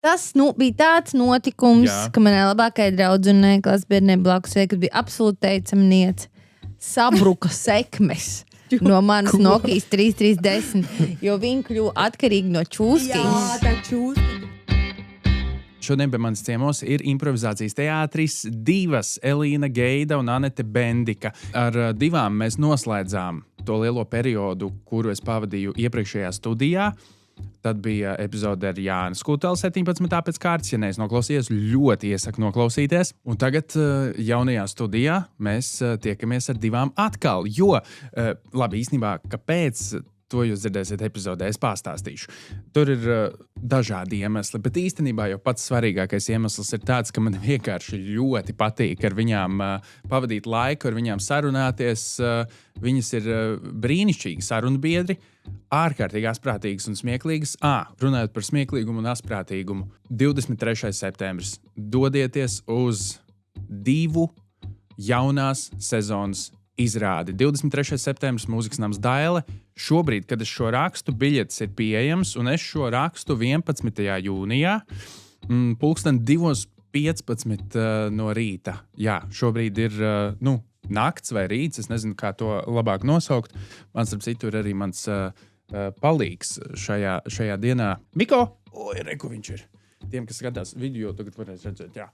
Tas bija tāds notikums, ka manai labākajai draudzenei klasbiedrenei blakus kas bija absolūti teicamniece, sabruka sekmes no manas Nokijas 3310, jo viņi kļuva atkarīgi no čūskijas. Jā, tā čūska. Šodien pie manis ciemos ir improvizācijas teātris divas Elīna Geida un Anete Bendika. Ar divām mēs noslēdzām to lielo periodu, kuru es pavadīju iepriekšējā studijā. Tad bija epizode ar Jānu Skutelu 17. pēc kārtas. Ja neesmu noklausījies, ļoti iesaku noklausīties. Un tagad jaunajā studijā mēs tiekamies ar divām atkal. Jo, labi, īstenībā, kāpēc to jūs dzirdēsiet epizodē, es pastāstīšu. Tur ir dažādi iemesli, bet īstenībā jau pats svarīgākais iemesls ir tāds, ka man vienkārši ļoti patīk ar viņām pavadīt laiku, ar viņām sarunāties. Viņas ir brīnišķīgi sarunbiedri, ārkārtīgi asprātīgas un smieklīgas. Runājot par smieklīgumu un asprātīgumu, 23. septembris. Dodieties uz 2 jaunās sezonas izrādi. 23. septembris Mūzikas nams Daile. Šobrīd, kad es šo rakstu, biļetes ir pieejams, un es šo rakstu 11. jūnijā, 2:15 no rīta. Jā, šobrīd ir, nakts vai rīts, es nezinu, kā to labāk nosaukt. Man, starp citu, ir arī mans palīgs šajā dienā. Miko! Reku viņš ir. Tiem, kas skatās video, tagad varēs redzēt, jā.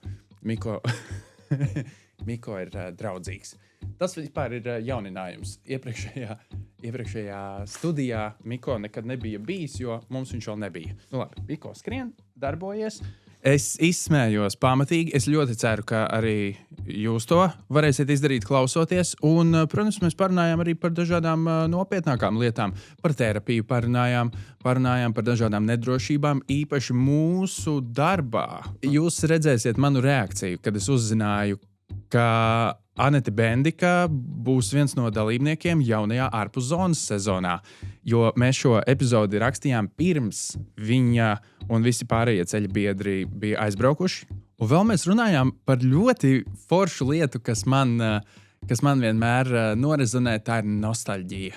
Miko ir draudzīgs. Tas vispār ir jauninājums. Iepriekšējā studijā Miko nekad nebija bijis, jo mums viņš vēl nebija. Labi, Miko skrien, darbojies. Es izsmējos pamatīgi. Es ļoti ceru, ka arī jūs to varēsiet izdarīt klausoties. Un, protams, mēs parunājām arī par dažādām nopietnākām lietām. Par terapiju parunājām par dažādām nedrošībām, īpaši mūsu darbā. Jūs redzēsiet manu reakciju, kad es uzzināju, ka Anete Bendika būs viens no dalībniekiem jaunajā ārpus zonas sezonā, jo mēs šo epizodi rakstījām pirms viņa un visi pārējie ceļa biedri bija aizbraukuši. Un vēl mēs runājām par ļoti foršu lietu, kas man vienmēr norezonē, tā ir nostalģija.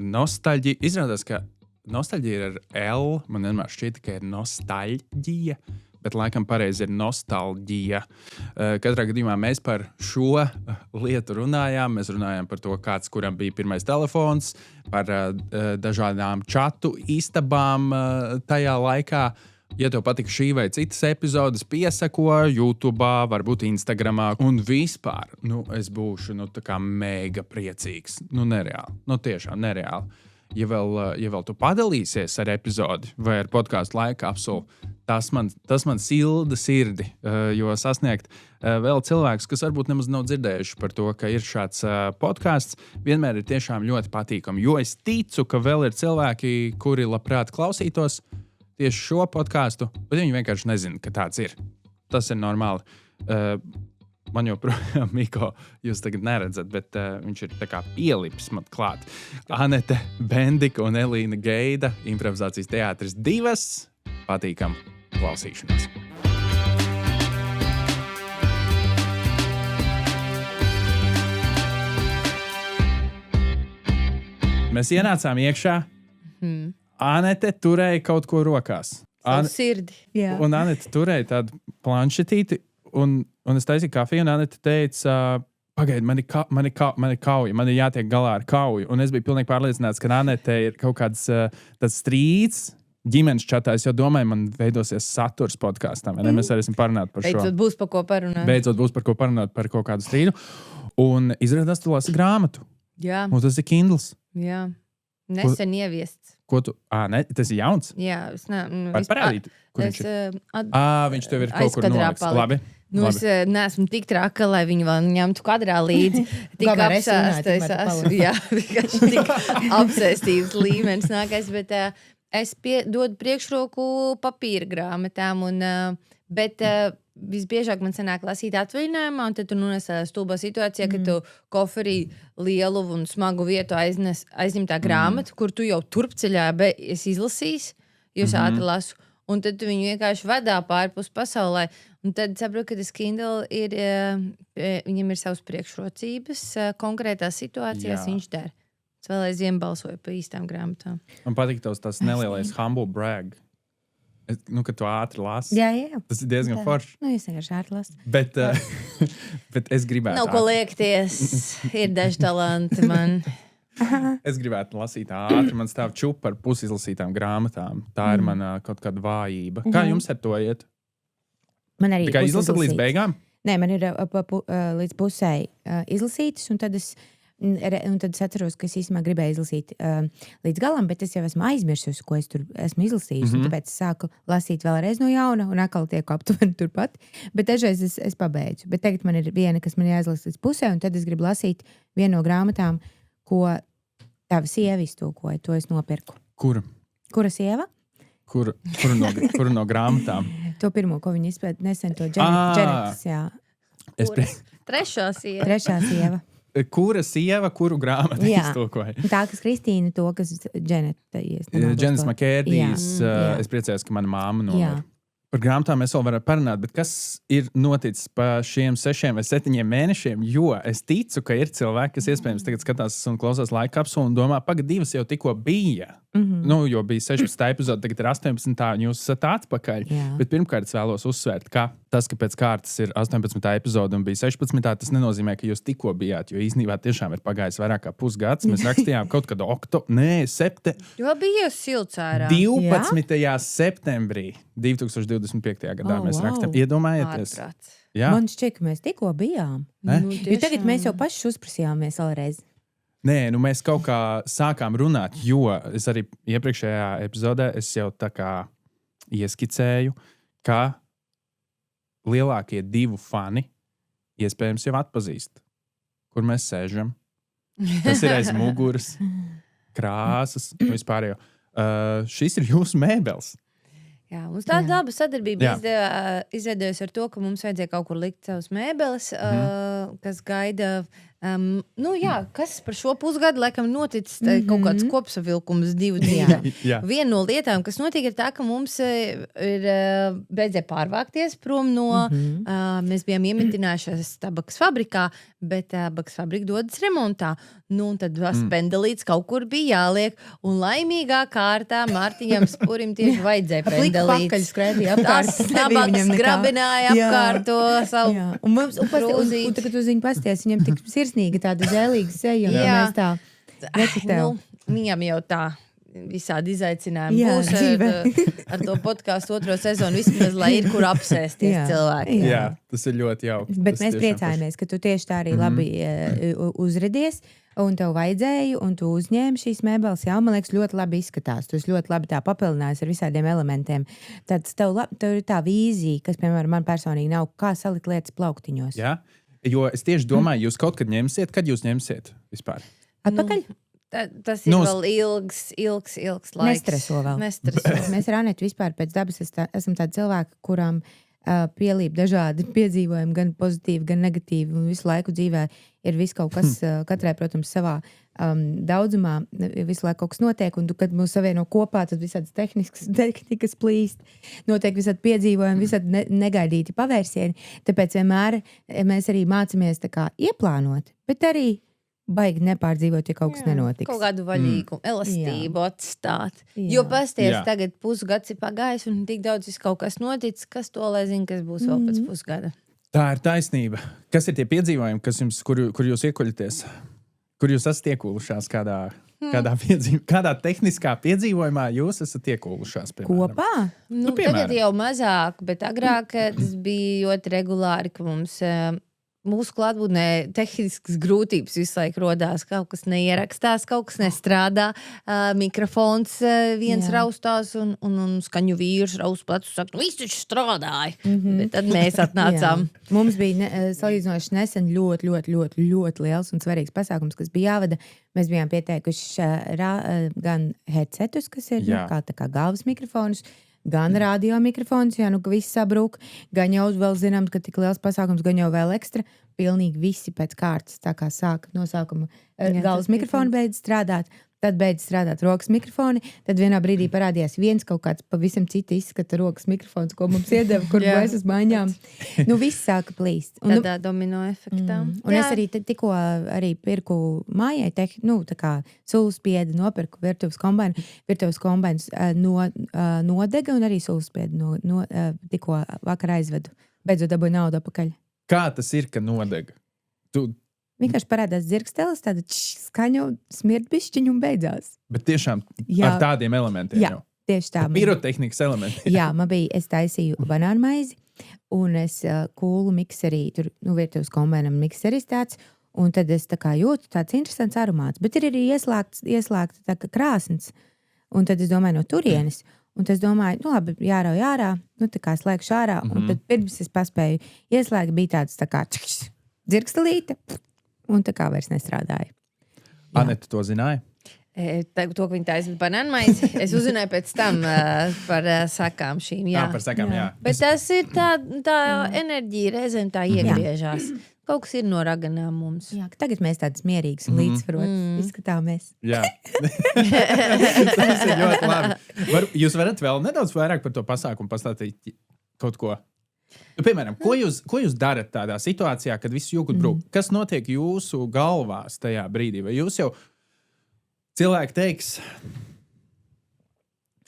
Nostalģija, izrādās, ka nostalģija ir ar L, man vienmēr šķita, ka ir nostalģija. Bet laikam pareizi ir nostalģija. Katrā gadījumā mēs par šo lietu runājām. Mēs runājām par to, kāds kuram bija pirmais telefons, par dažādām čatu istabām tajā laikā. Ja tev patika šī vai citas epizodes, piesako YouTube, varbūt Instagramā. Un vispār, es būšu tā kā mega priecīgs. Nereāli. Tiešām nereāli. Ja vēl tu padalīsies ar epizodi vai ar podcastu laika apsolu, tas man silda sirdi, jo sasniegt vēl cilvēkus, kas varbūt nemaz nav dzirdējuši par to, ka ir šāds podcasts, vienmēr ir tiešām ļoti patīkami. Jo es ticu, ka vēl ir cilvēki, kuri labprāt klausītos tieši šo podcastu, bet viņi vienkārši nezina, ka tāds ir. Tas ir normāli. Man joprojām, Miko, jūs tagad neredzat, bet viņš ir tā kā pielipis man klāt. Anete Bendika un Elīna Geida, improvizācijas teātris divas, patīkam klausīšanās. Mēs ienācām iekšā. Anete turēja kaut ko rokās. Sirdi. Jā. Un Anete turēja tādu planšetīti, un es taisīju kafiju, un Anete teica, pagaidi, man ir kauja, man ir jātiek galā ar kauju. Un es biju pilnīgi pārliecināts, ka Anete ir kaut kāds tāds strīds ģimenes čatā. Es jau domāju, man veidosies saturs podkāstam. Mēs varēsim parunāt par šo. Beidzot būs par ko parunāt. Beidzot būs par ko parunāt par kaut kādu strīdu. Un izrādās, tu lasi grāmatu. Jā. Un tas ir Kindles. Jā. Nesen ieviests. Ko tu? Tas ir jauns? Jā. Var parādīt, kur viņš ir? Viņš tev ir kaut kur noliks. Labi. Es neesmu tik traka, lai viņu vēl ņemtu kadrā līdzi. Tik apsēstais esmu. Jā, vienkārši tik apsēstības līmenis nākais, bet es dodu priekšroku papīra grāmatām, bet visbiežāk man sanāk lasīt atvaļinājumā, un tad tu nonāc stulbā situācijā, ka tu koferī lielu un smagu vietu aizņem tā grāmatu, kur tu jau turpceļā esi izlasījis, jo es ātri lasu. Un tad tu viņu vienkārši vadā pārpus pasaulē. Un tad saprotu, ka tas Kindle viņam ir savas priekšrocības. Konkrētās situācijās viņš der. Es vēl aizvien balsoju par īstām grāmatām. Man patīk tas nelielais humble brag. Ka tu ātri lasi. Jā. Tas ir diezgan forši. Es vienkārši ātri lasu. Bet es gribētu... Nav ko liekties. Ir daži talanti man. Es gribētu lasīt ātri. Man stāv čupa ar pusizlasītām grāmatām. Tā ir mana kaut kāda vājība. Kā jums ar to iet? Man arī Tikai izlasīt līdz beigām? Nē, man ir līdz pusēji izlasītas, un tad es atceros, ka es īstenībā gribēju izlasīt līdz galam, bet es jau esmu aizmirsusi, ko es tur esmu izlasījusi. Tāpēc es sāku lasīt vēlreiz no jauna, un atkal tieku aptuveni turpat. Bet dažreiz es pabeidzu. Bet tagad man ir viena, kas man jāizlasa līdz pusē, un tad es gribu lasīt vienu no grāmatām, ko tava sieva iztulkoja. To es nopirku. Kura sieva? Kuru no grāmatām? To pirmo, ko viņi izpēta nesen, to Dženetas, jā. Trešā sieva. Trešā sieva. Kura sieva, kuru grāmatu iztulkoja? Tā, kas Kristīna, to, kas Dženeta. Dženetas Makērdijas. Es priecājos, ka mana māma nomira. Par grāmatām mēs vēl varam parunāt, bet kas ir noticis pa šiem 6 vai 7 mēnešiem? Jo es ticu, ka ir cilvēki, kas iespējams tagad skatās un klausās laika kapsulu un domā, pagaid, 2 jau tikko bija. Jo bija 16. epizode, tagad ir 18. un jūs esat atpakaļ. Bet pirmkārt es vēlos uzsvērt, ka tas, ka pēc kārtas ir 18. epizode un bija 16. tas nenozīmē, ka jūs tikko bijāt, jo īstenībā tiešām ir pagājis vairāk kā pusgads. Mēs rakstījām kaut kad Jo bija silts ārā. 12. septembrī 2025. gadā mēs rakstām. Iedomājieties. Man šķiet, ka mēs tikko bijām. Jo tagad mēs jau paši uzprasījāmies vēlreiz. Nē, mēs kaut kā sākām runāt, jo es arī iepriekšējā epizodē jau tā kā ieskicēju, ka lielākie 2 fani iespējams jau atpazīst, kur mēs sēžam. Tas ir aiz muguras, krāsas un vispārējo. Šis ir jūsu mēbeles. Jā, mums tāda laba sadarbība izveidojas ar to, ka mums vajadzēja kaut kur likt savus mēbeles, kas gaida. Kas par šo pusgadu laikam noticis kaut kāds kopsavilkums 2 dzīvē. Viena no lietām, kas notika, ir tā, ka mums ir beidzēja pārvākties prom no, mēs bijām iemitinājušies tabakas fabrikā, bet tabakas fabrika dodas remontā. Un tad pendelīts kaut kur bija jāliek, un laimīgā kārtā Mārtiņam Spurim tieši vajadzēja pendelīts. Pakaļ skrēja apkārt. Tas tabaks grabināja apkārt to savu krūzīti. Un tagad uz viņu pasties, viņam tik sirsnīga tāda zēlīga seja, un mēs tā nekatēv. Viņam jau tā visādi izaicinājumi būs ar to podcastu 2. sezonu, vismaz, lai ir kur apsēsties cilvēki. Jā, tas ir ļoti jauki. Bet mēs priecājamies, ka tu tieši tā arī labi uzredies, un tev vajadzēja, un tu uzņēmi šīs mēbeles. Jā, man liekas, ļoti labi izskatās. Tu esi ļoti labi tā papildinājis ar visādiem elementiem. Tad tev ir tā vīzija, kas, piemēram, man personīgi nav, kā salikt lietas plauktiņos. Jā, jo es tieši domāju, jūs kaut kad ņemsiet, kad jūs ņemsiet vispār? Atpakaļ? Tas ir vēl ilgs laiks. Nestreso vēl. Mēs ar Anetu vispār pēc dabas esam tādi cilvēki, kurām pielīp dažādi piedzīvojumi, gan pozitīvi, gan negatīvi, un visu laiku dzīvē ir viss kaut kas, katrai, protams, savā daudzumā, visu laiku kaut kas notiek, un kad mūs savieno kopā, tad visādas tehnikas plīst, notiek visādi piedzīvojumi, visādi negaidīti pavērsieni, tāpēc vienmēr mēs arī mācāmies tā kā ieplānot, bet arī baigi nepārdzīvot, ja kaut kas nenotiks. Kaut kādu vaļīgu, elastību atstāt. Jo pasties, tagad pusgads ir pagājis un tik daudz kaut kas noticis, kas to lai zina, kas būs vēl pēc pusgada. Tā ir taisnība. Kas ir tie piedzīvojumi, kur jūs iekuļaties? Kur jūs esat iekūlušās kādā tehniskā piedzīvojumā jūs esat iekūlušās? Piemēram. Kopā? Tagad jau mazāk, bet agrāk tas bija ļoti regulāri, ka mūsu klātbūtnē tehniskas grūtības visu laiku rodās. Kaut kas neierakstās, kaut kas nestrādā. Mikrofons viens raustās un skaņu vīrs raust plecu saka, viss taču strādāja. Bet tad mēs atnācām. Mums bija salīdzinoši nesen ļoti liels un svarīgs pasākums, kas bija jāvada. Mēs bijām pieteikuši gan headsetus, kas ir kā galvas mikrofonus, gan radio mikrofons, ka viss sabrūk, gan jau vēl zinām, ka tik liels pasākums, gan jau vēl ekstra, pilnīgi visi pēc kārtas, tā kā sāka no sākuma galvas mikrofonu beidz strādāt, Tad beidz strādāt rokas mikrofoni, tad vienā brīdī parādījās viens kaut kāds pavisam cita izskata rokas mikrofons, ko mums iedeva, kur mēs uz maiņām. Viss sāka plīst. Tādā domino efektā. Un es arī tikko arī pirku mājai, tā kā sulaspiedi, nopirku virtuves kombainus nodega un arī sulaspiedi tikko vakar aizvedu. Beidzot dabūju naudu apakaļ. Kā tas ir, ka nodega? Vienkārši parādās dzirkstelis, tāda skaņa, smirdbišķiņa un beidzās. Bet tiešām ar tādiem elementiem jau? Jā, tieši tā. Pirotehnikas elementi. Jā, es taisīju banānu maizi, un es kūlu mikserī, tur, virtuves kombinam mikseris tāds, un tad es tā kā jūtu tāds interesants aromāts, bet ir arī ieslēgta tā kā krāsns, un tad es domāju no turienes, un tad es domāju, labi, jārauj ārā, tā kā slēgšu ārā, un tad pirms es paspēju ieslēgt, bija tāds tā kā dzirkstelīte, un tā kā vairs nestrādāja. Aneta to zināja? To, ka viņi taisa banānu maizi, es uzzināju pēc tam par sakām šīm. Jā, par sakām, jā. Bet tas ir tā enerģija reizēm tā iegriežās. Kaut kas ir no raganām mums. Jā, tagad mēs tādas mierīgas un līdzsvarotas izskatāmies. Jā. Tas ir ļoti labi. Jūs varat vēl nedaudz vairāk par to pasākumu pastāstīt kaut ko? Piemēram, ko jūs darat tādā situācijā, kad viss jūkat brūk? Kas notiek jūsu galvās tajā brīdī? Vai jūs jau cilvēki teiks,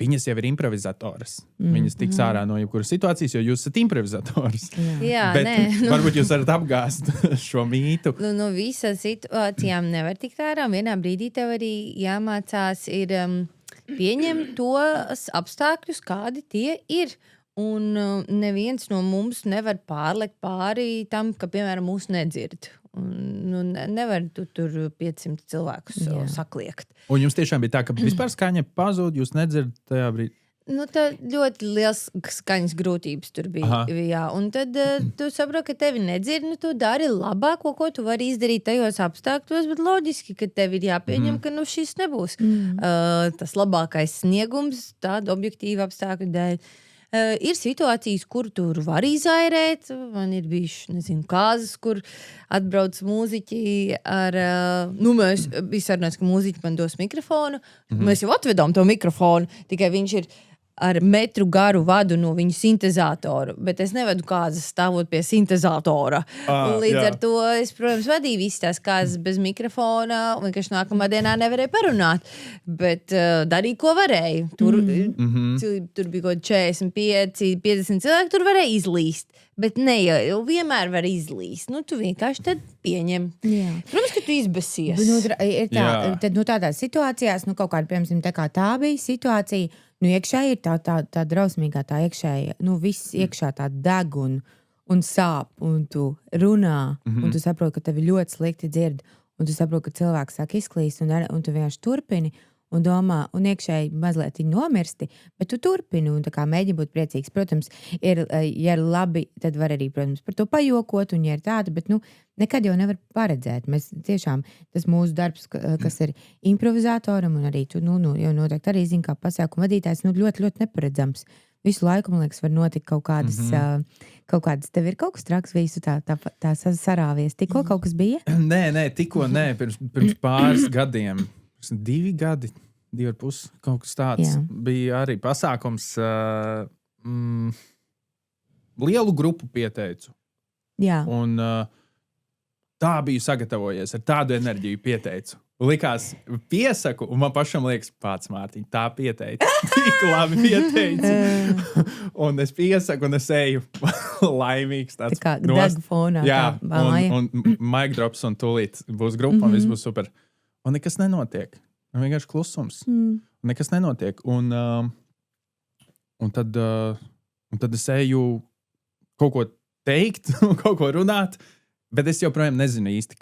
viņas jau ir improvizatoras. Viņas tiks ārā no jebkuras situācijas, jo jūs esat improvizatoras. Jā, bet varbūt jūs varat apgāzt šo mītu. No visām situācijām nevar tikt ārā. Vienā brīdī tev arī jāmācās ir pieņemt tos apstākļus, kādi tie ir. Un neviens no mums nevar pārlekt pāri tam, ka, piemēram, mūs nedzird. Nevar tur 500 cilvēkus sakliekt. Un jums tiešām bija tā, ka vispār skaņa pazūd, jūs nedzirdat tajā brīdī? Tā ļoti liels skaņas grūtības tur bija. Jā. Un tad tu saproti, ka tevi nedzird, tu dari labāko, ko tu vari izdarīt tajos apstākļos, bet loģiski, ka tev ir jāpieņem, ka šis nebūs tas labākais sniegums tādu objektīvu apstākļu dēļ. Ir situācijas, kur tur var izairēt. Man ir bijuši, kāzas, kur atbrauc mūziķi ar... mēs bija sarunāts, ka mūziķi man dos mikrofonu. Mēs jau atvedām to mikrofonu, tikai viņš ir ar metru garu vadu no viņa sintezātora, bet es nevedu kāzas stāvot pie sintezātora. Līdz ar to es, protams, vadīju visas tās kāzas bez mikrofona, un vienkārši nākamā dienā nevarēju parunāt, bet darīju, ko varēju. Tur bija kaut 45, 50 cilvēki, tur varēja izlīst, bet ne jau vienmēr var izlīst. Tu vienkārši tad pieņem. Jā. Protams, ka tu izbesies. Tad tādās situācijās, kaut kāda, piemēram, tā bija situācija, iekšēji ir tā drausmīgā, tā iekšēji, viss iekšā tā deg un sāp, un tu runā, un tu saproti, ka tevi ļoti slikti dzird, un tu saproti, ka cilvēks sāk izklīst, un tu vienkārši turpini, un domā, un iekšēji mazliet nomirsti, bet tu turpini, un tā kā mēģini būt priecīgs. Protams, ja ir labi, tad var arī, protams, par to pajokot, un ja ir tāda, bet, nekad jau nevar paredzēt. Mēs tiešām, tas mūsu darbs, kas ir improvizatoram, un arī tu, jau noteikti arī zini, kā pasākumu vadītājs, ļoti, ļoti neparedzams. Visu laiku, man liekas, var notikt kaut kādas, tev ir kaut kas traks, visu tā sarāvies. Tikko kaut kas bija? Nē, tikko nē, pirms pāris gadiem, 2 gadi, 2,5, kaut kas tāds. Bija arī pasākums, lielu grupu pieteicu. Jā. Un tā biju sagatavojies, ar tādu enerģiju pieteicu. Likās, piesaku, un man pašam liekas, pats Mārtiņ, tā pieteica. Tik labi pieteica. Un es piesaku, un es eju laimīgs. Tā kā deg fonā. Jā, un mic drops, un tūlīt būs grupa, un viss būs super. Un nekas nenotiek. Vienkārši klusums. Un nekas nenotiek. Un tad es eju kaut ko teikt, kaut ko runāt, bet es joprojām nezinu īsti,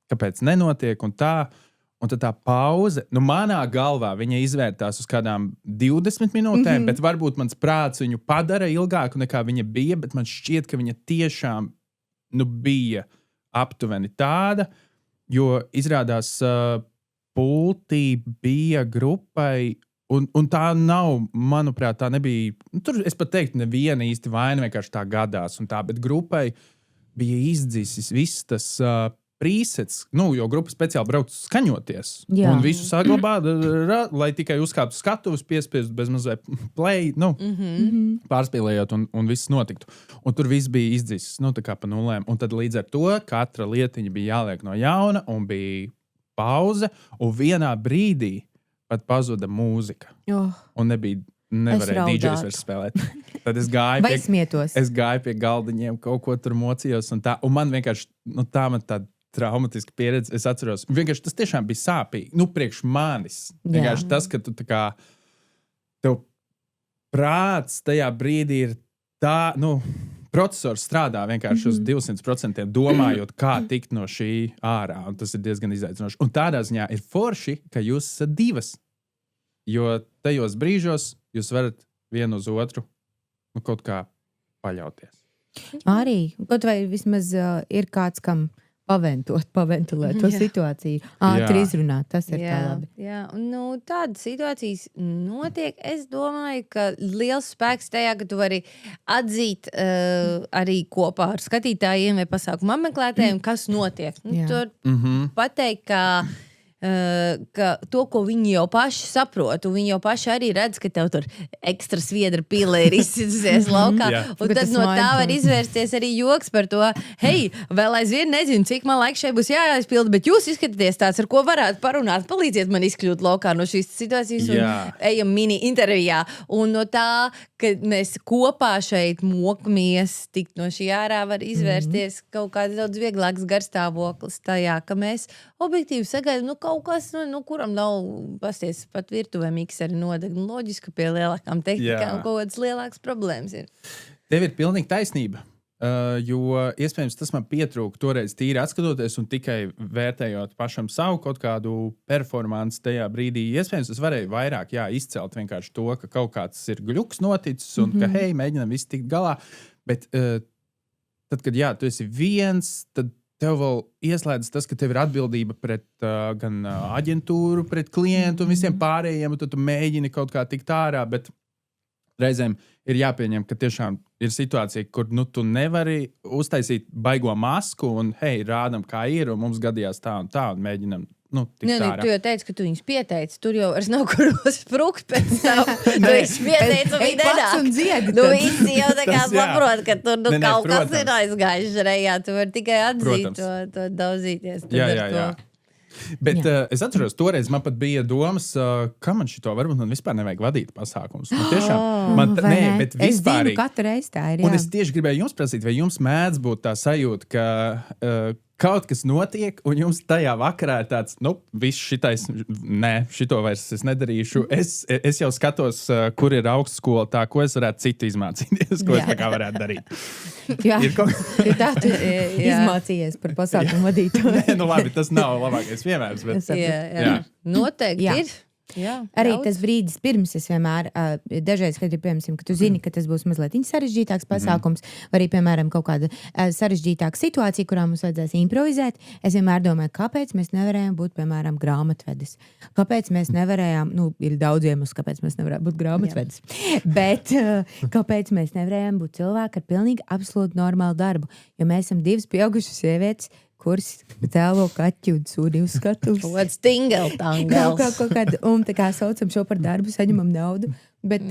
kāpēc nenotiek un tā. Un tad tā pauze, manā galvā viņa izvērtās uz kādām 20 minūtēm, bet varbūt mans prāts viņu padara ilgāku nekā viņa bija, bet man šķiet, ka viņa tiešām bija aptuveni tāda, jo izrādās pultī bija grupai, un tā nav, manuprāt, tā nebija, tur es pat teiktu, neviena īsti vaina, vienkārši tā gadās un tā, bet grupai bija izdzisis viss tas presets, jo grupa speciāli brauc skaņoties. Jā. Un visu saglabā, lai tikai uzkāptu skatuves, piespiestu bez mazliet play, pārspīlējot un viss notiktu. Un tur viss bija izdzisis, tā kā pa nulēm. Un tad līdz ar to katra lietiņa bija jāliek no jauna un bija pauze. Un vienā brīdī pat pazuda mūzika. Un nevarēja DJs vairs spēlēt. Tad es gāju pie galdiņiem, kaut ko tur mocījos un tā. Un man vienkārši, tā man tāda traumatiska pieredze. Es atceros, vienkārši tas tiešām bija sāpīgi. Priekš manis. Vienkārši tas, ka tu tā kā, tev prāts tajā brīdī ir tā, procesors strādā vienkārši uz 200%, domājot, kā tikt no šī ārā. Un tas ir diezgan izaicinoši. Un tādā ziņā ir forši, ka jūs esat divas. Jo tajos brīžos jūs varat vienu uz otru kaut kā paļauties. Arī, kaut vai vismaz ir kāds, kam paventulēt to situāciju. Ātri izrunāt, tas ir tā labi. Jā, un tādas situācijas notiek. Es domāju, ka liels spēks tajā, ka tu vari atzīt arī kopā ar skatītājiem vai pasākumu apmeklētājiem, kas notiek. Tur pateikt, ka to, ko viņi jau paši saprot, un viņi jau paši arī redz, ka tev tur ekstra sviedra pile ir izsitusies laukā, un tad no tā var izvērsties arī joks par to, hei, vēl aizvien nezinu, cik man laika šeit būs jāizpilda, bet jūs izskatāties tāds, ar ko varētu parunāt, palīdziet man izkļūt laukā no šīs situācijas un ejam mini intervijā. Un no tā, ka mēs kopā šeit mokamies tikt no šī ārā, var izvērsties kaut kāds daudz vieglāks garstāvoklis tajā, ka mēs objektīvi sagaidām, kaut kas, kuram nav pasties pat virtuvē mikseri nodeg. Loģiski pie lielākām tehnikām kaut kādas lielākas problēmas ir. Tev ir pilnīgi taisnība, jo iespējams tas man pietrūka toreiz tīri atskatoties un tikai vērtējot pašam savu kaut kādu performanci tajā brīdī. Iespējams es varēju vairāk izcelt vienkārši to, ka kaut kāds ir gļuks noticis un ka, hei, mēģinam visi tikt galā. Bet tad, kad tu esi viens, tad tev vēl ieslēdzas tas, ka tev ir atbildība pret gan aģentūru, pret klientu un visiem pārējiem, un tad tu mēģini kaut kā tikt ārā, bet reizēm ir jāpieņem, ka tiešām ir situācija, kur tu nevari uztaisīt baigo masku un, hei, rādam, kā ir, un mums gadījās tā un mēģinam tikt ārā. Tu jau teici, ka tu viņus pieteici, tur jau vairs nav kur uzsprukt pēc tam. Tu viņus pieteici un viņi nenāk. Visi jau tā kā saprot, ka tur kaut kas ir aizgājuši rejā. Tu vari tikai atzīt to daudzīties. Jā. Bet es atceros, toreiz man pat bija domas, ka man šito varbūt man vispār nevajag vadīt pasākums. Bet es zinu, katru reizi tā ir. Un es tieši gribēju jums prasīt, vai jums mēdz būt tā sajūta, ka kaut kas notiek, un jums tajā vakarā ir tāds, viss šitais, šito vairs es nedarīšu. Es jau skatos, kur ir augstskola tā, ko es varētu citu izmācīties, ko es tā kā varētu darīt. Jā, tā tu izmācījies par pasākumu vadītāju. Labi, tas nav labākais piemērs, bet... Jā. Noteikti ir. Jā, arī tas brīdis pirms es vienmēr, dažreiz, kad ir, piemēram, ka tu zini, ka tas būs mazliet sarežģītāks pasākums, vai arī, piemēram, kaut kāda sarežģītāka situācija, kurā mums vajadzēs improvizēt, es vienmēr domāju, kāpēc mēs nevarējām būt, piemēram, grāmatvedis. Kāpēc mēs nevarējām, ir daudz iemeslu, kāpēc mēs nevarējām būt grāmatvedis, bet kāpēc mēs nevarējām būt cilvēki ar pilnīgi absolūti normālu darbu, jo mēs esam divas pieaugušas sievietes, kuras tēlo kaķi un sūdi uz skatuves. What's tingle-tangles? Un tā kā saucam šo par darbu, saņemam naudu. Bet,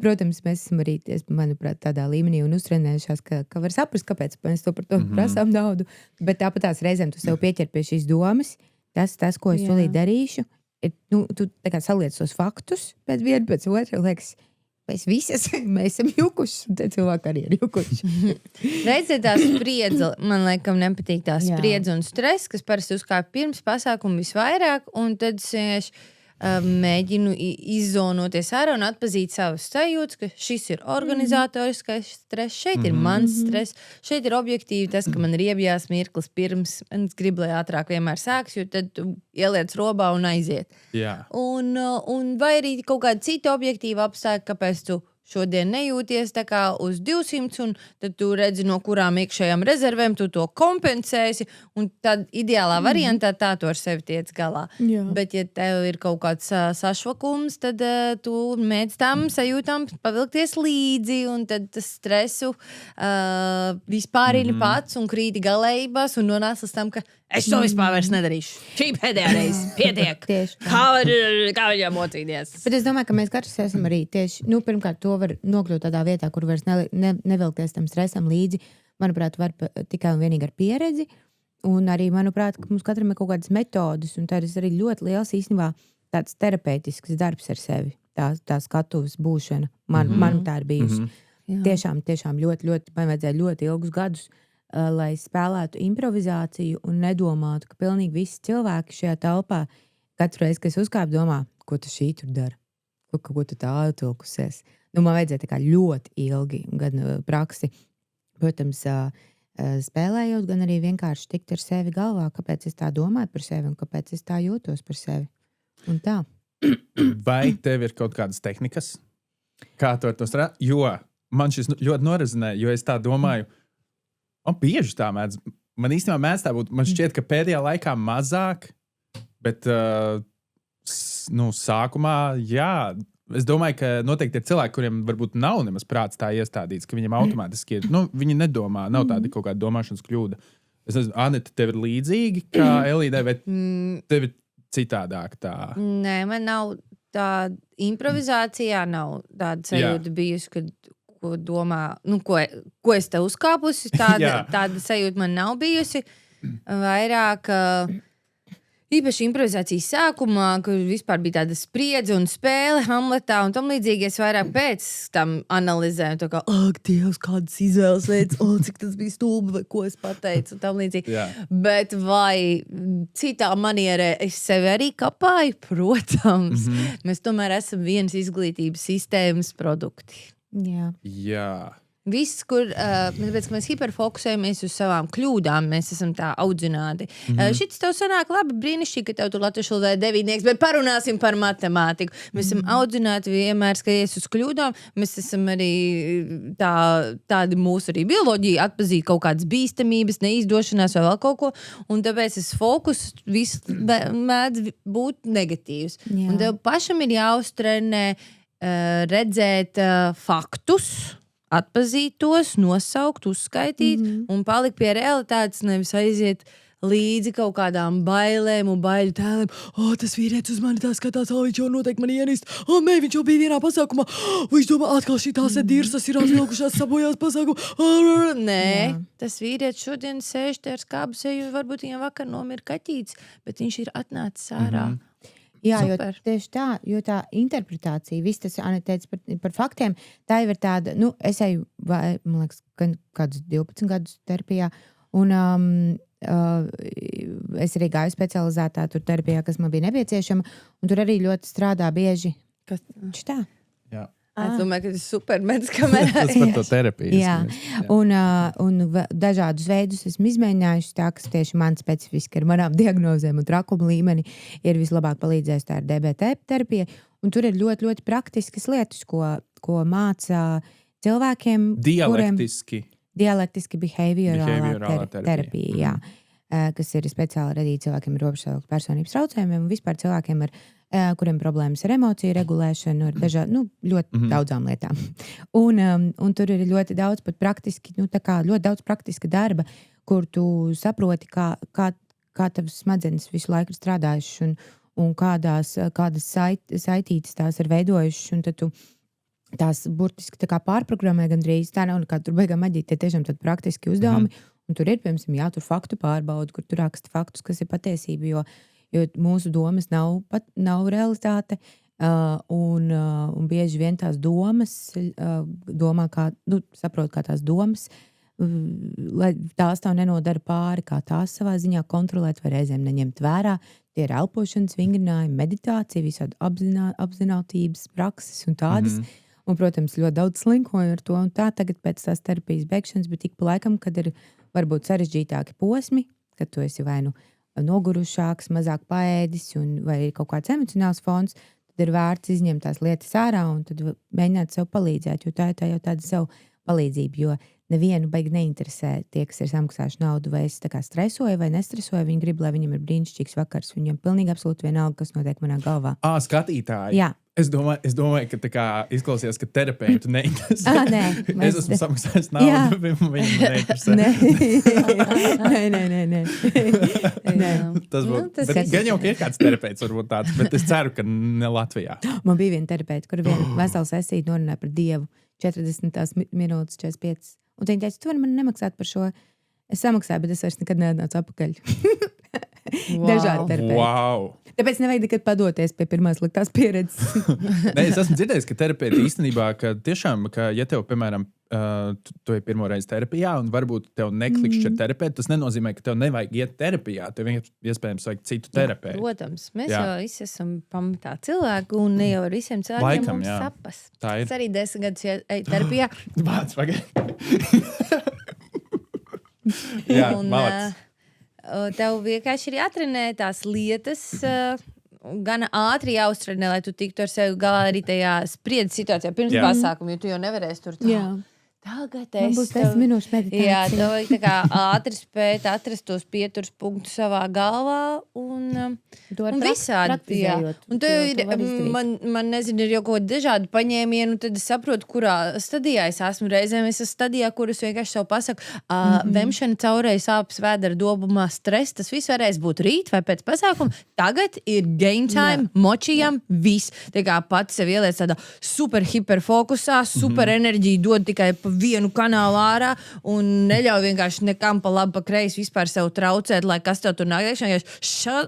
protams, mēs esam arī, manuprāt, tādā līmenī un uztrenējušās, ka var saprast, kāpēc mēs to par to prasām naudu. Bet tāpat tās reizēm tu sev pieķer pie šīs domas. Tas ko es tūlīt darīšu, tu tā kā saliec tos faktus pēc vienu, pēc otru, liekas, mēs esam jukuši, un te cilvēki arī ir jukuši. Reiz ir tā spriedze, man laikam nepatīk tā spriedze un stress, kas parasti uzkāp pirms pasākuma visvairāk, un tad es mēģinu izzonoties ārā un atpazīt savus sajūtas, ka šis ir organizatoriskais stress, šeit ir mans stress, šeit ir objektīvi tas, ka man ir iebjās mirklis pirms, es gribu, lai ātrāk vienmēr sāks, jo tad tu ieliec robā un aiziet. Jā. Un vai arī kaut kāda cita objektīva apstākļa, kāpēc tu šodien nejūties tā kā uz 200, un tad tu redzi, no kurām iekšējām rezervēm tu to kompensēsi, un tad ideālā variantā tā tu ar sevi tiec galā. Jā. Bet, ja tev ir kaut kāds sašvakums, tad tu mēdz tam sajūtām pavilkties līdzi, un tad tas stresu vispārīgi pats un krīti galējībās, un nonāc līdz tam, ka es to vispār vairs nedarīšu. Šī pēdējā reize pietiek. Tieši tā. Kā viņam mocīties? Bet es domāju, ka mēs katrs esam arī tieši, pirmkārt, to var nokļūt tādā vietā, kur vairs nevilkties tam stresam līdzi. Manuprāt, var tikai un vienīgi ar pieredzi. Un arī, manuprāt, ka mums katram ir kaut kādas metodas, un tas arī ļoti liels īstenībā tāds terapeitisks darbs ar sevi. Tā skatuves būšana. Man tā ir bijusi. Tiešām ļoti, man vajadzēja ļoti ilgus gadus, lai spēlētu improvizāciju un nedomātu, ka pilnīgi visi cilvēki šajā telpā katru reizi, kad es uzkāpu, domā, ko tu šī tur dari, ko tu tā atvilkusies. Man vajadzēja tā kā ļoti ilgi, gan praksi, protams, spēlējot, gan arī vienkārši tikt ar sevi galvā, kāpēc es tā domāju par sevi un kāpēc es tā jūtos par sevi. Un tā. Vai tev ir kaut kādas tehnikas, kā tu ar to strādā? Jo man šis ļoti norezinē, jo es tā domāju, man bieži tā mēdz. Man īstenībā mēdz tā būt. Man šķiet, ka pēdējā laikā mazāk, bet sākumā, jā. Es domāju, ka noteikti ir cilvēki, kuriem varbūt nav nemaz prāts tā iestādīts, ka viņiem automātiski ir. Viņi nedomā, nav tāda kaut kāda domāšanas kļūda. Es nezinu, Anita, tev ir līdzīgi kā Elīdai, vai tev ir citādāk tā? Nē, man nav tāda improvizācijā, nav tāda sajūta bijusi, kad ko domā, ko es te uzkāpusi, tāda sajūta man nav bijusi. Vairāk, īpaši improvizācijas sākumā, kur vispār bija tāda spriedze un spēle Hamletā un tam līdzīgi, es vairāk pēc tam analizēju, tā kā, ak, Dievs, kādas izvēles veids, cik tas bija stulbi, vai ko es pateicu, un tam līdzīgi. Jā. Bet vai citā manierē es sevi arī kapāju? Protams. Mēs tomēr esam vienas izglītības sistēmas produkti. Jā. Viss, tāpēc, ka mēs hiperfokusējamies uz savām kļūdām, mēs esam tā audzināti. Šis tev sanāk labi, brīnišķīgi, ka tev tur latviešu valodā 9, bet parunāsim par matemātiku. Mēs esam audzināti vienmēr skaties uz kļūdām, mēs esam arī tādi mūsu arī bioloģija atpazīt kaut kādas bīstamības, neizdošanās vai vēl kaut ko, un tāpēc tas fokus viss mēdz būt negatīvs. Jā. Un tev pašam ir jāuztrenē redzēt faktus, atpazīt tos, nosaukt, uzskaitīt un palikt pie realitātes, nevis aiziet līdzi kaut kādām bailēm un baiļu tēliem. Tas vīrietis uz mani tā skatās, viņš jau noteikti mani ienīst. Nē, viņš jau bija vienā pasākumā. Viņš domā, atkal šitās dirsas ir atvilkušās sabojās pasākumā. Nē, tas vīrietis šodien sēž te ar skābu seju, varbūt viņam vakar nomira kaķītis, bet viņš ir atnācis ārā. Jā, Super. jo tieši tā, jo tā interpretācija, viss tas, Anita teica par faktiem, tā jau ir tāda, es eju, man liekas, kādus 12 gadus terapijā, un es arī gāju specializētā tur terapijā, kas man bija nepieciešama, un tur arī ļoti strādā bieži. Kas? Tā. Jā. Es domāju, ka tas ir super medikamentā. Tas par to terapiju. Jā, un dažādus veidus esmu izmēģinājusi tā, kas tieši man specifiski ar manām diagnozēm un trakuma līmeni ir vislabāk palīdzējis, tā ir DBT terapija. Un tur ir ļoti, ļoti praktiskas lietas, ko māca cilvēkiem, dialektiski behaviorālā terapija, jā. Kas ir speciāli radīta cilvēkiem ar robežu personības traucējumiem un vispār cilvēkiem, kuriem problēmas ar emociju regulēšanu, ar ļoti daudzām lietām. Un tur ir ļoti daudz pat praktiski, ļoti daudz praktiska darba, kur tu saproti, kā tavas smadzenes visu laiku ir strādājušas un kādas saitītes tās ir veidojušas, un tad tu tās burtiski tā kā pārprogrammē gandrīz. Tā nav nekāda tur beigā maģija, tie tiešām tad praktiski uzdevumi. Un tur ir, piemēram, tur faktu pārbauda, kur tu raksti faktus, kas ir patiesība, jo mūsu domas nav realitāte, un bieži vien tās domas domā, saprot, kā tās domas, lai tās tev nenodara pāri, kā tās savā ziņā kontrolēt vai reizēm neņemt vērā. Tie ir elpošanas vingrinājumi, meditācija, visādi apzinātības prakses un tādas. Un, protams, ļoti daudz slinkoju ar to, un tā tagad pēc tās terapijas beigšanas, bet tik pa laikam, kad ir varbūt sarežģītāki posmi, kad tu esi vai nogurušāks, mazāk paēdis vai kaut kāds emocionāls fons, tad ir vērts izņemt tās lietas ārā un tad mēģināt sev palīdzēt, jo tā ir jau tāda sev palīdzība, jo nevienu baigi neinteresē tie, kas ir samaksājuši naudu, vai es tā kā stresoju vai nestresoju, viņi grib, lai viņam ir brīnišķīgs vakars, viņam pilnīgi absolūti vienalga, kas notiek manā galvā. Skatītāji. Jā. Es domāju, ka tā kā izklausies, ka terapeitu neinteresē. Nē. Es esmu samaksājis naudu, viņam neinteresē. Nē. Tas būtu. Bet gan jau, ka ir kāds terapeits varbūt tāds, bet es ceru, ka ne Latvijā. Man bija viena terapeita, kur viena vesela sesija norunāja par Dievu 40 minūtes, 45. Un viņi teica, tu vari man nemaksāt par šo. Es samaksāju, bet es vairs nekad neatnācu atpakaļ. Dažādi terapeiti. Wow. Tāpēc nevajag nekad padoties pie pirmās sliktās pieredzes. Nē, es esmu dzirdējis, ka terapeiti īstenībā, ka tiešām, ka ja tev, piemēram, tu esi pirmo reizi terapijā un varbūt tev neklikšķi ar terapeitu, tas nenozīmē, ka tev nevajag iet terapijā. Tev iespējams vajag citu terapeitu. Protams, mēs jau visi esam pamatā cilvēki un ne jau ar visiem cilvēkiem mums sapas. Tā ir. Es arī 10 gadus eju terapijā. Vārds pagaid. Jā, malacis. Tev vienkārši ir jātrenē tās lietas, gana ātri jāuztrenē, lai tu tiktu ar sevi galā arī tajā spriedzes situācijā pirms pasākuma, jo tu jau nevarēsi tur tā. Tagad man būs 10 minūšu meditācija. Jā, tev vajag tā kā ātri spēt atrast tos pieturas punktus savā galvā un visādi. Jā. Un tu ir, man nezinu, ir jau kaut dažādi paņēmieni, un tad es saprotu, kurā stadijā es esmu. Reizēm es esmu stadijā, kur es vienkārši sev pasaku, vemšana caurēja sāpes vēdera dobumā, stress, tas viss varēs būt rīt vai pēc pasākuma. Tagad ir game time, močījam, viss. Tā kā pats sev ieliec tādā super hiperfokusā, super enerģiju dod tikai pa vienu kanālu ārā un neļauj vienkārši nekam pa labi, pa kreisi vispār sev traucēt, lai kas tev tur nāk iekšā.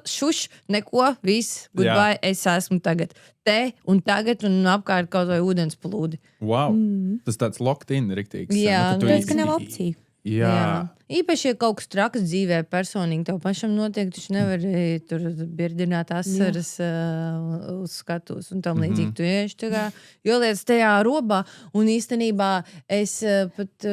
Šuš, neko, viss, goodbye, es esmu tagad te un tagad un apkārt kaut vai ūdens plūdi. Wow, tas tāds locked in riktīgs. Jā, tas, ka nav opcija. Jā. Īpaši, ja kaut kas traks dzīvē personīgi tev pašam notiek, tu nevari tur birdināt asaras uz skatus un tam līdzīgi. Tu ieši tā kā joliec tajā robā un īstenībā es pat,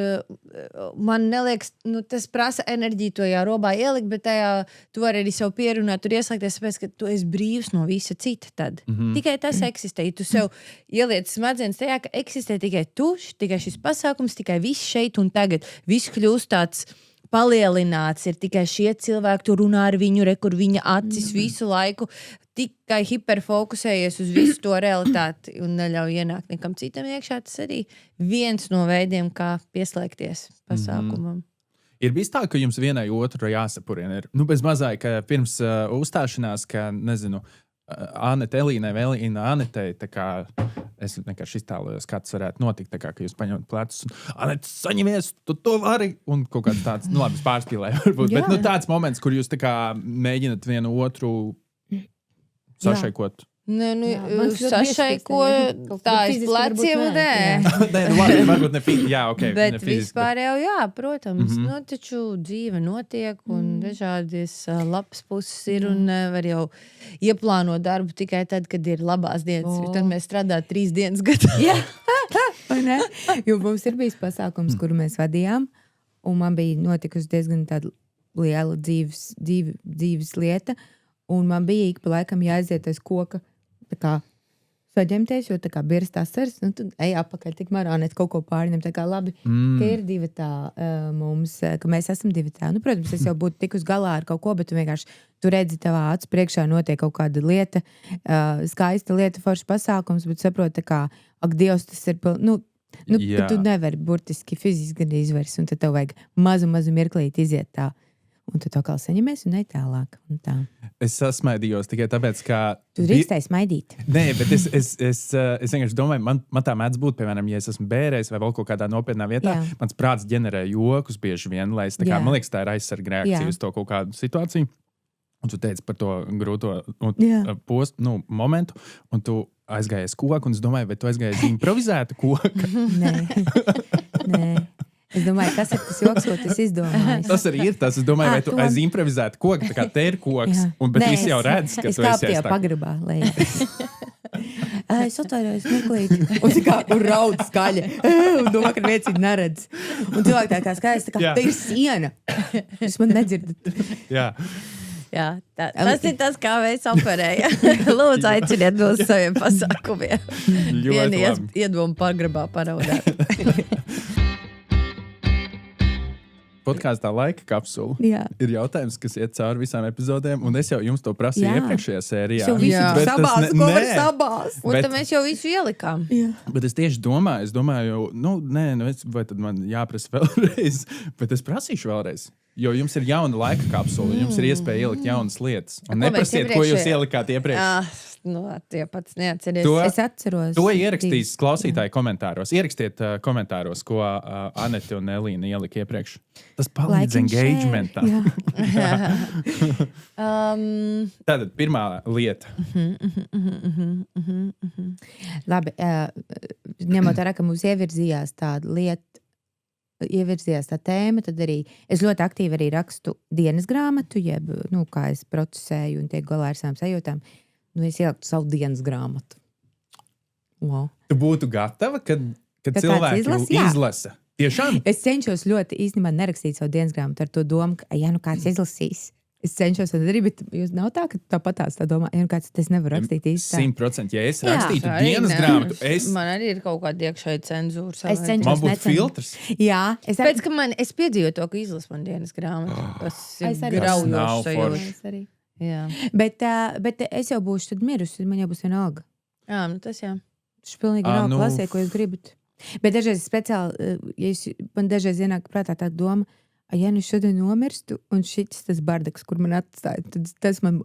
man neliekas, tas prasa enerģiju tajā robā ielikt, bet tajā tu vari arī sev pierunāt, tur ieslēgties, tāpēc, ka tu esi brīvs no visa cita tad. Tikai tas eksistē. Tu sev ieliec smadzenes tajā, ka eksistē tikai tu, tikai šis pasākums, tikai viss šeit un tagad. Viss kļūst tāds palielināts, ir tikai šie cilvēki, tu runā ar viņu, kur viņa acis visu laiku tikai hiperfokusējies uz visu to realitāti un neļauj ienākt nekam citam iekšā. Tas arī viens no veidiem, kā pieslēgties pasākumam. Ir bijis tā, ka jums vienai otru jāsapurina. Bez mazāja, ka pirms uzstāšanās, ka, nezinu, Anete, Elīnai, Elīna, Anetei, tā kā es vienkārši iztēlojos, kā tas varētu notikt, tā kā, ka jūs paņemat plecus un Anete, saņemies, tu to vari, un kaut kāds tāds, labi, es pārspīlēju varbūt, bet tāds moments, kur jūs tā kā mēģinat vienu otru sašaikot. Sašaiko tā aiz pleciem, Nē, labi, varbūt ne fiziski, jā, ok. Bet vispār jau jā, protams, taču dzīve notiek un dažādas labas puses ir un var jau ieplānot darbu tikai tad, kad ir labās dienas, jo tad mēs strādājam 3 dienas gadā. Jā, jo mums ir bijis pasākums, kuru mēs vadījām, un man bija notikusi diezgan tāda liela dzīves lieta, un man bija ik pa laikam jāaiziet aiz koka, tā kā saģemties, jo tā kā birst asaras, tu ej apakaļ, tikmēr Anete kaut ko pārņem, tā kā labi, ka ir divi tā mums, ka mēs esam divi tā. Protams, es jau būtu tikus galā ar kaut ko, bet tu vienkārši, tu redzi tavā acu priekšā notiek kaut kāda lieta, skaista lieta, foršs pasākums, bet saproti, tā kā, ak, Dievs, tas ir, ka tu nevari burtiski fiziski gan izvairs, un tad tev vajag mazu mirklīt iziet tā. Un tu to kā saņemies un ne tālāk. Un tā. Es sasmaidījos tikai tāpēc, ka... Tu drīkstēji smaidīt. Nē, bet es vienkārši domāju, man tā mēdz būt, piemēram, ja es esmu bērējis vai vēl kaut kādā nopietnā vietā, mans prāts ģenerē jokus bieži vien, lai es tā kā, man liekas, tā ir aizsarga reakcija uz to kaut kādu situāciju. Un tu teici par to grūto momentu, un tu aizgājies koku, un es domāju, vai tu aizgājies improvizētu koku? Nē. Es domāju, tas ir tas joks, ko tas izdomājis. Tas arī ir tas. Es domāju, vai tu aiz improvizētu koku, tā kā te ir koks, bet visi jau redz, ka tu esi aizstāk. Es kāpu tajā pagrabā, lai... Es atvainojos mirklīti. Un tā kā raud skaļa. Un domā, ka viens viņu neredz. Un cilvēki tā kā skaidrs, tā kā te ir siena. Jūs man nedzirdat. Jā. Jā, tas ir tas, kā mēs operējam. Lūdzu, aiciniet nos saviem pasākumiem. Vienu iedomu pagrabā paraudāt. Podkāstā laika kapsula ir jautājums, kas iet cauri visām epizodēm, un es jau jums to prasīju iepriekšējā sērijā. Sabās. Un tad mēs jau visu ielikām. Bet es tieši domāju, vai tad man jāprasa vēlreiz, bet es prasīšu vēlreiz. Jo jums ir jauna laika kapsula, jums ir iespēja ielikt jaunas lietas. Un neprasiet, ko jūs ielikāt iepriekš. Tie pats neatceries. Es atceros. To ierakstīs klausītāji komentāros. Ierakstiet komentāros, ko Anete un Elīna ielika iepriekš. Tas palīdz engagementam. Tātad pirmā lieta. Labi, ņemot vērā, ka mums ievirzījās tāda lieta, ievirzījās tā tēma, tad arī es ļoti aktīvi arī rakstu dienas grāmatu, jeb, kā es procesēju un tiek galā ar savām sajūtām. Es ieliktu savu dienas grāmatu. Wow. Tu būtu gatava, kad cilvēki izlasa? Tiešām? Es cenšos ļoti īstenībā nerakstīt savu dienas grāmatu ar to domu, ka, kāds izlasīs. Es cenšos arī, bet jūs nav tā, ka tāpatās tā domā, kāds tas nevar rakstīt īsti. 100%, ja es rakstītu dienas grāmatu, Man arī ir kaut kāda iekšēja cenzūra. Es cenšos man būtu filtrs. Jā. Pēc, ka es piedzīvoju to, ka izlasu man dienas grāmatu. Tas ir graujošs sajūta. Jā. Bet es jau būšu tad mirusi, man jau būs vienalga. Jā, tas jā. Tas pilnīgi nav klasē, ko jūs gribat. Bet dažreiz speciāli, man dažreiz ienāk prātā tā doma, ja šodien nomirstu, un šis tas bardaks, kur man atstāja, tad tas man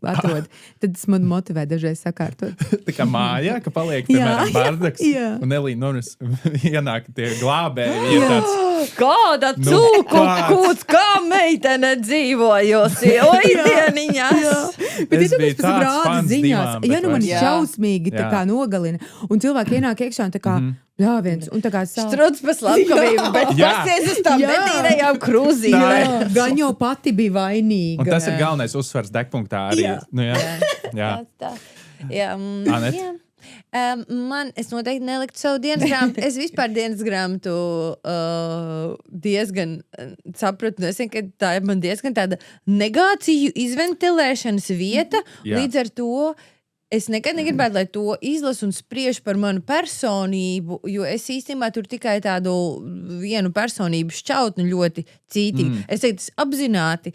atrod. Tad tas man motivē dažreiz sakārtot. Tā kā mājā, ka paliek, piemēram, bardaks, un Elīna noris ienāk tie glābēji. Kāda cūku kūts, kā meitene dzīvojosi, dieniņās. Bet es domāju, tas rāda ziņās. Man šausmīgi tā kā nogalina, un cilvēki ienāk iekšā un tā kā ļāviens, un tā kā struds pa slavkavību, bet pasies uz tām netīrajām krūzīm. Gan jau pati bija vainīga. Un tas ir galvenais uzsvars degpunktā arī. Jā. Anete? Es noteikti neliktu savu dienas grāmatu. Es vispār dienas grāmatu diezgan sapratu. Es zinu, ka tā ir man diezgan tāda negāciju izventilēšanas vieta. Līdz ar to es nekad negribētu, lai to izlasu un spriež par manu personību, jo es īstenībā tur tikai tādu vienu personību šķautni ļoti cītīgi. Es teiktu, es apzināti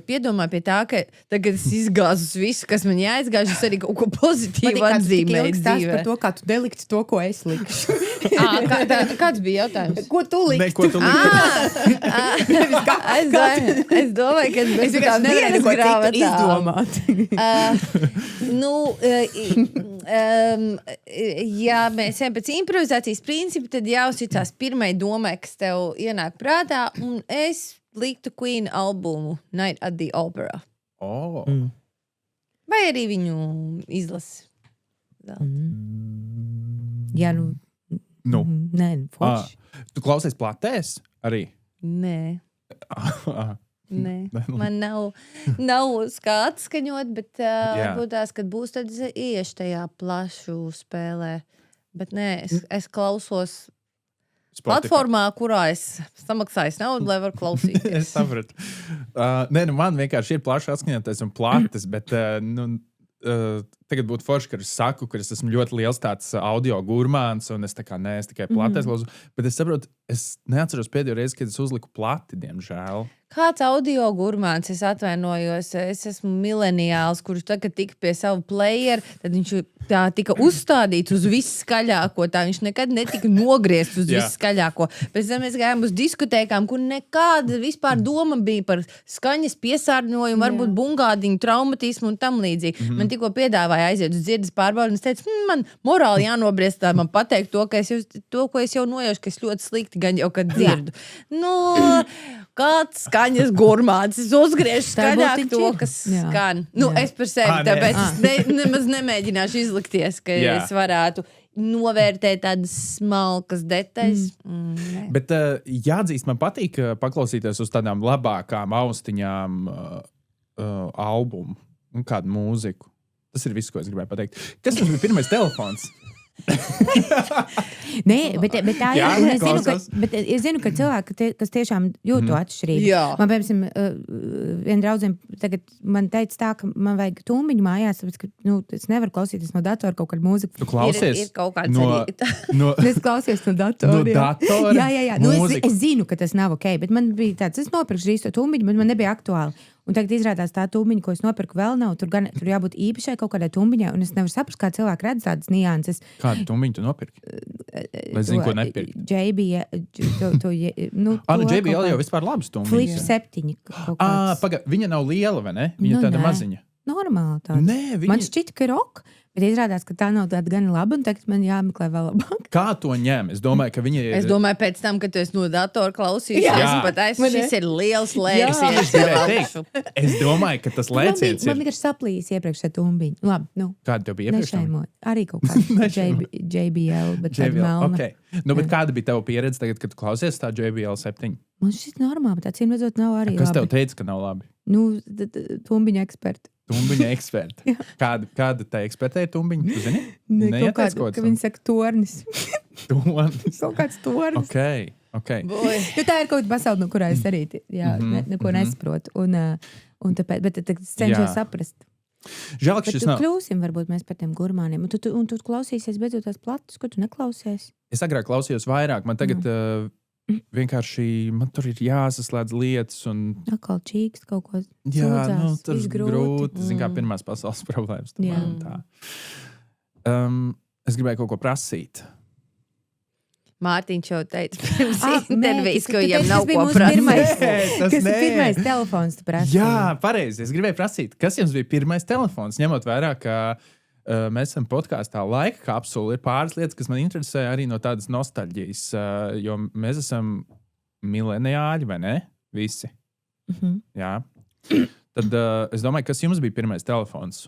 piedomāju pie tā, ka tagad es izgāzu visu, kas man jāizgāž, es arī kaut ko pozitīvu atzīmēju dzīvē. Par to, kā tu delikti to, ko es likšu. Kāds bija jautājums? Ko tu liktu? Ko tu Es domāju, ka es vienkārši nevarēju ko citu izdomāt. Ja mēs ejam pēc improvizācijas principa, tad jāuzsicās pirmai domai, kas tev ienāk prātā, un es liktu Queen albumu Night at the Opera. Vai arī viņu izlasi. Jā, nē, forši. Tu klausies platēs arī? Nē. Nē, man nav uz kā atskaņot, bet varbūt tās, kad būs, tad es iešu tajā plašu spēlē. Bet nē, es klausos Spotify platformā, kurā es samaksāju naudu, lai var klausīties. Es sapratu. Man vienkārši ir plaši atskaņoties un platas, bet tagad būtu forši, ka es saku, ka es esmu ļoti liels tāds audio gurmāns, un es tikai platēs klausu. Bet es saprotu, es neatceros pēdējo reizi, kad es uzliku plati, diemžēl. Kāds audio gurmāns, es atvainojos, es esmu mileniāls, kurš tagad tika pie savu playeru, tad viņš tā tika uzstādīts uz visskaļāko, tā viņš nekad netika nogriezt uz visskaļāko. Pēc tam mēs gājām uz diskotēkām, kur nekāda vispār doma bija par skaņas piesārņojumu, varbūt bungādiņu, traumatismu un tam līdzīgi. Man tikko piedāvāja aiziet uz dzirdes pārbaudi, un es teicu, man morāli jānobriest, man pateikt to, ko es jau nojaušu, ka es ļoti slikti gan jau, kad dzirdu. Kāds skaņas gurmāns. Es uzgriežu skaļāk to, kas skan. Es par sevi, tāpēc es nemaz nemēģināšu izlikties, ka es varētu novērtēt tādas smalkas detaļas. Bet jāatzīst, man patīk paklausīties uz tādām labākām austiņām albumu un kādu mūziku. Tas ir viss, ko es gribēju pateikt. Kas mums bija pirmais telefons? Nē, bet tā ir. Jā, Es zinu, ka cilvēki, kas tiešām jūt to atšķirību. Jā. Man, piemēram, viena draudzene tagad man teica tā, ka man vajag tūmiņu mājās, tāpēc, ka es nevaru klausīties no datora kaut kādu mūziku. Tu klausies Ir kaut kāds arī. Es klausies no datora. No datora? Jā. Es zinu, ka tas nav ok, bet man bija tāds, es nopirkšu drīz to tūmiņu, bet man nebija aktuāli. Un tagad izrādās tā tūmiņa, ko es nopirku, vēl nav. Tur jābūt īpašai kaut kādai tūmiņai, un es nevaru saprast, kā cilvēki redz tādas nianses. Kādu tūmiņu tu nopirki? Lai zinu, ko nepirki. JBL jau vispār labs tūmiņš. Flip 7 kaut kāds. Viņa nav liela, vai ne? Viņa tāda maziņa. Normāli tāda. Nē, Man šķita, ka ir ok, bet izrādās, ka tā nav tāda gan laba, un tagad man jāmeklē vēl labāk. Kā to ņem? Es domāju, ka viņa ir... Es domāju, pēc tam, kad tu esi no datora klausījies, Jā. pat šis ir liels lēks. Es domāju, ka tas lēciens Man ir... vienkārši saplīs iepriekš ar tūmbiņu. Labi, Kāda tev bija iepriekš? nešaimot. Arī kaut kāda JBL, bet tāda melna. Okay. Bet kāda bija tava pieredze tagad, kad tu klausies tā JBL 7? Man šis normāli, bet acīm redzot nav arī Kas tev labi. teica, ka nav labi? Tūmbiņa eksperti. Tumbiņa eksperti. Kāda tā ekspertē ir tumbiņa? Tu zini? Kaut kāds, ka viņi saka tornis. Tonis. Kaut kāds tornis. Okay. Tā ir kaut kāda pasaule, no kurā es arī neko nesaprotu. Un tāpēc, bet es cenšos saprast. Žēl, ka Bet šis tu nav. kļūsim varbūt mēs par tiem gurmāniem. Un tu klausīsies beidzot tās platus, ko tu neklausies. Es agrāk klausījos vairāk. Man tagad vienkārši man tur ir jāsaslēdz lietas. Un, Atkal čīkst kaut ko tas viss ir grūti. Zin kā pirmās pasaules problēmas. Jā. Es gribēju kaut ko prasīt. Mārtiņš jau teica, pirms Mērķis, intervijas, ka tu viņam teici, nav kas bija ko mūsu pirmais- prasīt. Tas Kas ir nē. pirmais telefons, tu prasi? Jā, pareizi. Es gribēju prasīt, kas jums bija pirmais telefons, ņemot vērā, ka mēs esam podkāstā laika kapsula. Ir pāris lietas, kas man interesē arī no tādas nostalģijas, jo mēs esam mileniāļi, vai ne? Visi. Jā. Tad es domāju, kas jums bija pirmais telefons?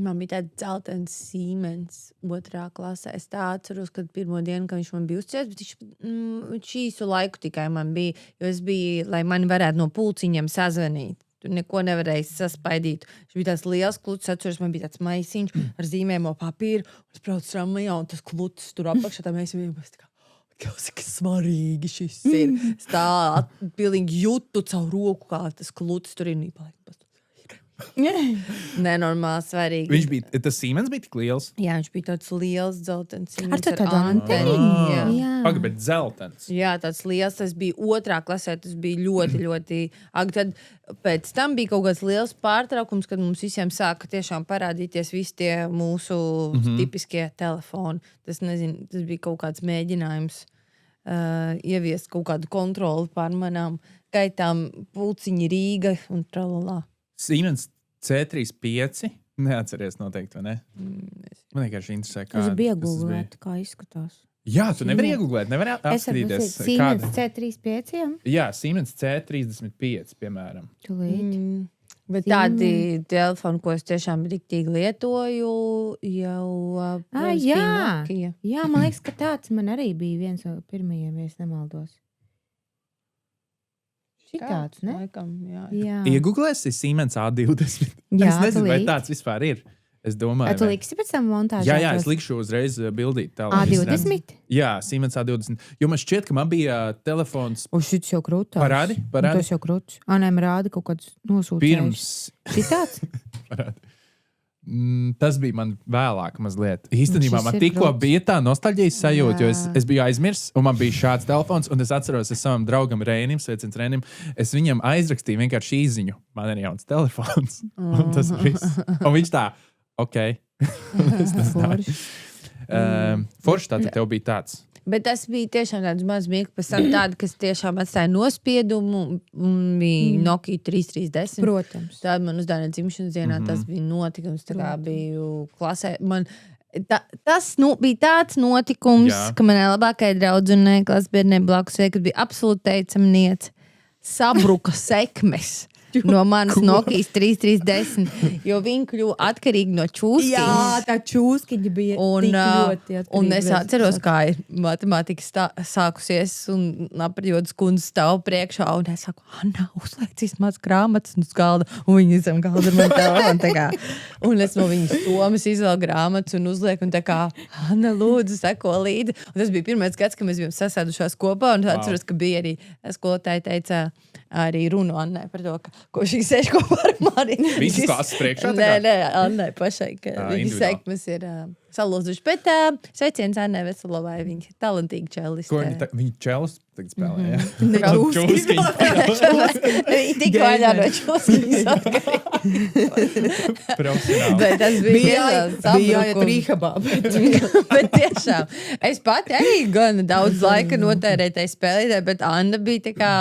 Man bija tāds dzeltens Siemens 2. klasē. Es tā atceros, kad pirmo dienu, kad viņš man bija uzcēlis, bet viņš īsu laiku tikai man bija, jo es biju, lai mani varētu no pulciņiem sazvanīt. Tur neko nevarēja saspaidīt. Viņš bija tāds liels kluts, atceros, man bija tāds maisiņš ar zīmēmo papīru. Es braucu tramvajā, un tas kluts tur apakšā, tā mēs vienam tā kā cik svarīgi šis ir. Es tā pilnīgi jūtu caur roku, kā tas kluts tur ir. Nenormāli svarīgi. Viņš bija, tas Siemens bija tik liels? Jā, viņš bija tāds liels dzeltens. Ar to tādu anteniņu? Jā. Pagaid, bet dzeltens. Jā, tāds liels. Tas bija 2. klasē. Tas bija ļoti, ļoti agri. Tad pēc tam bija kaut kāds liels pārtraukums, kad mums visiem sāka tiešām parādīties visi tie mūsu tipiskie telefoni. Tas bija kaut kāds mēģinājums ieviest kaut kādu kontroli pār manām gaitām, pulciņi Rīga un tralalā. Siemens C35. Neatceries noteikti, vai ne? Man vienkārši interesē, Es biju tas bija. iegūlēt, kā izskatās. Jā, tu nevari iegūglēt, nevari apskatīties. Siemens C35. Jā, Siemens C35, piemēram. Bet tādi telefoni, ko es tiešām riktīgi lietoju, jau Jā. Nokia. Jā, man liekas, ka tāds man arī bija viens no pirmajiem, ja es nemaldos. Šitāds, ne? Laikam, jā. Jā. Iegūglēsi Siemens A20. Jā, Es nezinu, vai tu tāds vispār ir. Es domāju, Tu liksi pēc tam montāžā? Jā, es likšu uzreiz bildīt. A20? Jā, Siemens A20. Jo man šķiet, ka man bija telefons Šis jau krūtās. Parādi? Tas jau krūts. Nē, man rāda kaut kāds nosūtījums. pirms. Šitāds? Parādi. Tas bija man vēlāk mazliet. Īstenībā Šis man ir tikko krūts. bija tā nostalģijas sajūta, jo Jā. es biju aizmirsis, un man bija šāds telefons, un es atceros, es savam draugam Rēnim, sveiciens Rēnim, es viņam aizrakstīju vienkārši īziņu. Man ir jauns telefons. Un tas viss. Un viņš tā, ok. Forši tātad tev bija tāds. Bet tas bija tiešām tāds mazs mirklis, pēc tam tāda, kas tiešām atstāja nospiedumu, un bija Nokia 3310. Protams. Tāda man uzdāvināja dzimšanas dienā, tas bija notikums, tā kā biju klasē. Tas bija tāds notikums, Jā. ka manai labākajai draudzenei, klasbiedrenei blakus, kad bija absolūti teicamniece, sabruka sekmes. no manas Nokijas 3310, jo viņi kļuva atkarīgi no čūskiņas. Jā, tā čūskiņa bija tik ļoti atkarīga. Un es atceros, kā ir matemātika sākusies un aprjodas kundze stāv priekšā, un es saku, Anna, uzliec izmaz grāmatas uz galda, un viņi zem galda man telefonu, tā kā. Un es no viņas stomas izvēlu grāmatas un uzlieku, un tā kā, Anna, lūdzu, seko līdzi. Un tas bija pirmais gads, kad mēs bijām sasēdušās kopā, un atceros, ka bija arī skolotāji teica, arī runu Annai par to, ko šī sēž kopā ar mani. Visas klases priekšā? Nē, Annai pašai, ka viņa sekmes ir salūzuši. Bet sveiciens Annai Veselovai, viņa ir talantīga čeliste. Ko viņa čeliste tagad spēlē, jā? Ne čūskiņa. Viņa tik vaļā no čūskiņas. Profesionāli. Bet tas bija jāiet rīhabā. Bet tiešām, es pati arī gan daudz laika notērēju tai spēlītē, bet Anna bija tā kā,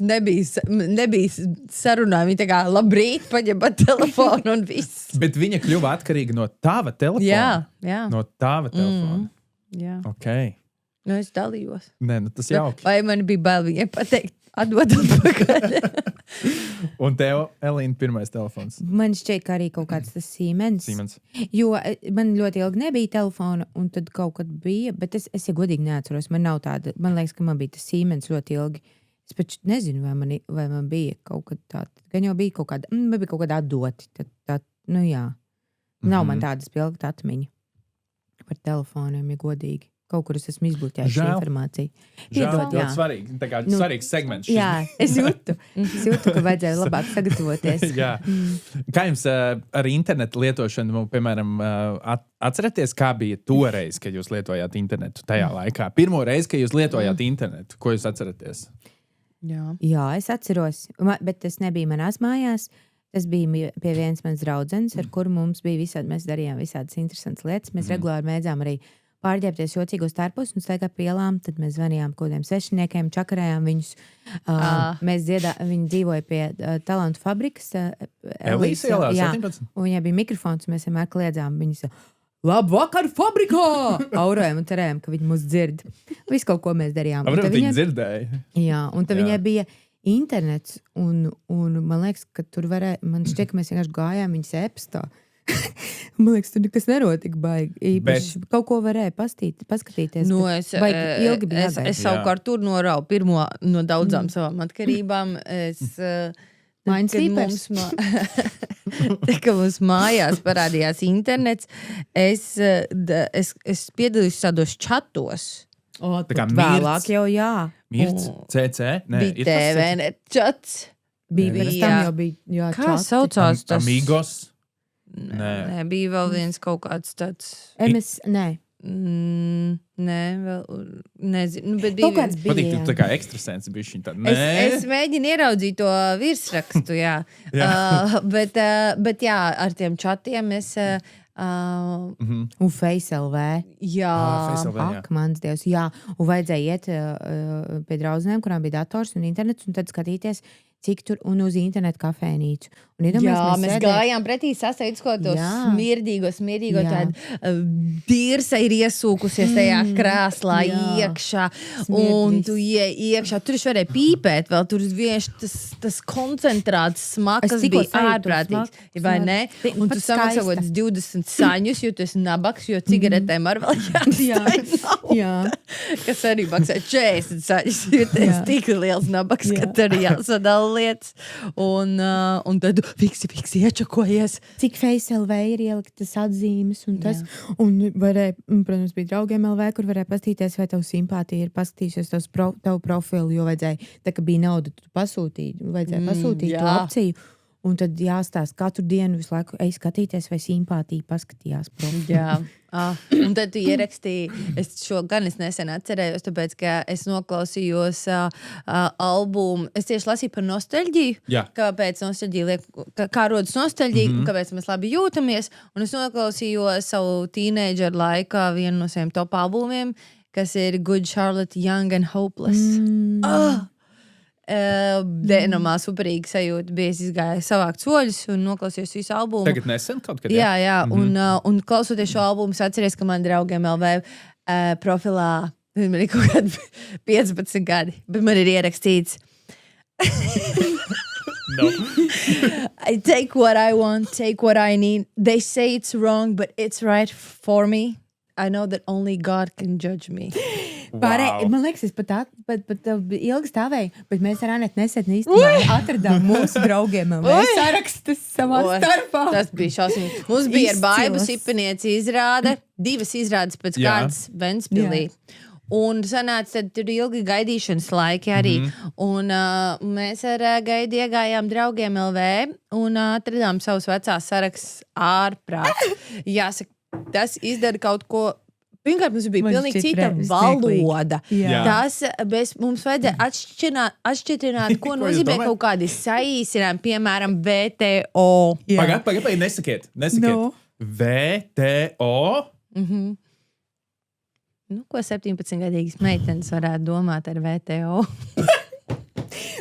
nebija sarunā, viņa tā kā labrīt paņem telefonu un viss. Bet viņa kļuva atkarīga no tava telefona? Jā. No tava telefona? Jā. Ok. Nu, es dalījos. Nē, nu tas jauki. Vai man bija bail viņai pateikt, atdot atpakaļ? Un tev, Elīna, pirmais telefons? Man šķiet, ka arī kaut kāds tas Siemens. Jo man ļoti ilgi nebija telefona, un tad kaut kad bija, bet es ja godīgi neatceros, man nav tāda, man liekas, ka man bija tas Siemens ļoti ilgi. Es pat nezinu, vai man bija kaut kad tāda, gan jau bija kaut kāda, man bija kaut kāda atdoti, tā, nu jā. Nav man tādas pilgta atmiņa par telefoniem, ja godīgi. Kaut kur es esmu izbluķējis šo informāciju. Žēl, ļoti svarīgi. Tā kā svarīgs segments. Jā, es jūtu, ka vajadzēja labāk sagatavoties. Jā. Kā jums ar internetu lietošanu, piemēram, atceraties, kā bija toreiz, kad jūs lietojāt internetu tajā laikā? Pirmo reizi, kad jūs lietojāt internetu, ko jūs atceraties? Jā, es atceros, bet tas nebija manās mājās. Tas bija pie vienas manas draudzenes, ar kuru mums bija mēs darījām visādas interesantas lietas. Mēs regulāri mēdzām arī pārģērbties jocīgos tērpos un staigāt pie ielām. Tad mēs zvanījām kādiem svešiniekiem, čakarējām viņus. Viņi dzīvoja pie talantu fabrikas. Elīsa ielā, 17? Un viņai bija mikrofons, mēs vienmēr kliedzām viņus. Labvakar, fabrikā! Aurējām un cerējām, ka viņi mūs dzird. Visu kaut ko mēs darījām. Varbūt viņi dzirdēja. Jā, un tad viņai bija internets, un man liekas, ka tur varēja, man šķiet, ka mēs vienkārši gājām viņas e-pastā. Man liekas, tur nekas nenotika baigi. Īpaši kaut ko varēja paskatīties. Nu, es savukārt tur norauju pirmo no daudzām savām atkarībām. Ka mums mājās parādījās internets, es piedalījos tādos čatos. Tā kā vēlāk jau jā. Mirts, CC? Nē, bija TVNet čats. Bija kā saucās tas? Amigos? Nē, bija vēl viens kaut kāds tāds. Nē. Nē, vēl nezinu. Bet bija kaut kāds bija. Patīk, tu tā kā ekstrasens bišķiņ tāda. Es mēģinu ieraudzīt to virsrakstu, jā. Bet jā, ar tiem čatiem es... Un FaceLV. Jā. Ak, mans Dievs, jā. Un vajadzēja iet pie draudzenēm, kurām bija dators un internets, un tad skatīties, cik tur un uz internetu kafēnīcu. Jā, mēs gājām pretī sasēdus, ko tos smirdīgo, tāda dirsa ir iesūkusies tajā krāslā iekšā, un tu iekšā, tur es varēju pīpēt vēl, tur vienkārši tas koncentrāts smakas bija ārprātīgs, vai ne? Un tu samaksā 20 saņus, jo tu esi nabaks, jo cigaretēm ar vēl jāstāj. Kas arī maksā 40 saņus, jo tu esi tik liels nabaks, ka tur arī jāsadala lietas. Un tad fiksi iečakojies. Cik FaceLV ir ieliktas atzīmes un tas. Un varēja, protams, bija draugiem LV, kur varēja pastīties, vai tavu simpātija ir paskatījusies tavu profilu, jo vajadzēja, tā kā bija nauda, tu pasūtīji, vajadzēja pasūtīt to opciju. Un tad jāstāst katru dienu visu laiku, ej skatīties, vai simpātija paskatījās profilu. Jā. Un tad tu ierakstīji, es nesen atcerējos, tāpēc, ka es noklausījos albumu, es tieši lasīju par nostalģiju, kāpēc nostalģija liek, kā rodas nostalģija, kāpēc mēs labi jūtamies, un es noklausījos savu tīneidžeru laikā vienu no saviem top albumiem, kas ir Good Charlotte, Young and Hopeless. Dēnomā superīgi sajūta bija, es izgāju savākt soļus un noklausījos visu albumu. Tagad nesen kaut kad? Jā, un klausoties šo albumu, es atceries, ka man draugiem LV profilā, man ir kaut kādi 15 gadi, bet man ir ierakstīts No. I take what I want, take what I need. They say it's wrong, but it's right for me. I know that only God can judge me. Pārējai, man liekas, es pat ilgi stāvēju, bet mēs ar Anetu nesen īstenībā atradām mūsu draugiem sarakstus savā starpā. Tas bija šausmīgi. Mums bija ar Baibu Izcils. Sipinieci izrāde, 2 izrādes pēc kārtas Ventspilī. Un sanāca, tad tur ilgi gaidīšanas laiki arī. Un mēs ar Gaidu iegājām draugiem LV un atradām savus vecās sarakstus ārprāt. Jāsaka, tas izdara kaut ko. Pirmkārt, mums bija pilnīgi cita valoda. Tas mums vajadzēja atšķirināt, ko nozīmē kaut kādi saīsinājumi, piemēram, VTO. Pagaid, nesakiet. No. VTO? Nu, ko 17-gadīgas meitenes varētu domāt ar VTO?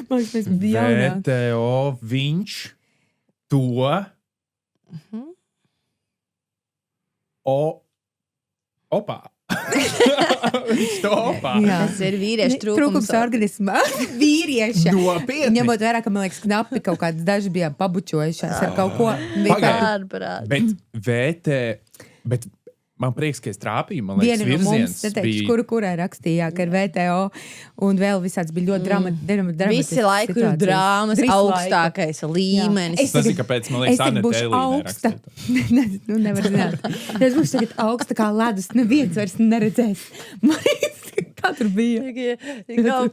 Man liekas, mēs bijām jaunāki. VTO, viņš to opā. Viņš to opā. Tas ir vīriešu Trūkums organismā. Vīrieša. Nopietni. Ņemot vērā, ka, man liekas, knapi kaut kādas daži bijām pabučojušās ar kaut ko. ārprāt. Bet man prieks, ka es trāpīju. Man liekas, Viena no mums, virziens neteikšu, bija... kurai rakstījā, ka ir VTO un vēl visāds bija ļoti dramatisks. Visi laiku ir drāmas, augstākais līmenis. Tas ir, kāpēc, man liekas, Aneta Elīne rakstīja. Nu, nevar zināt. Es būšu tagad augsta kā ledus, neviens vairs neredzēs. Man liekas, kā tur bija. Kaut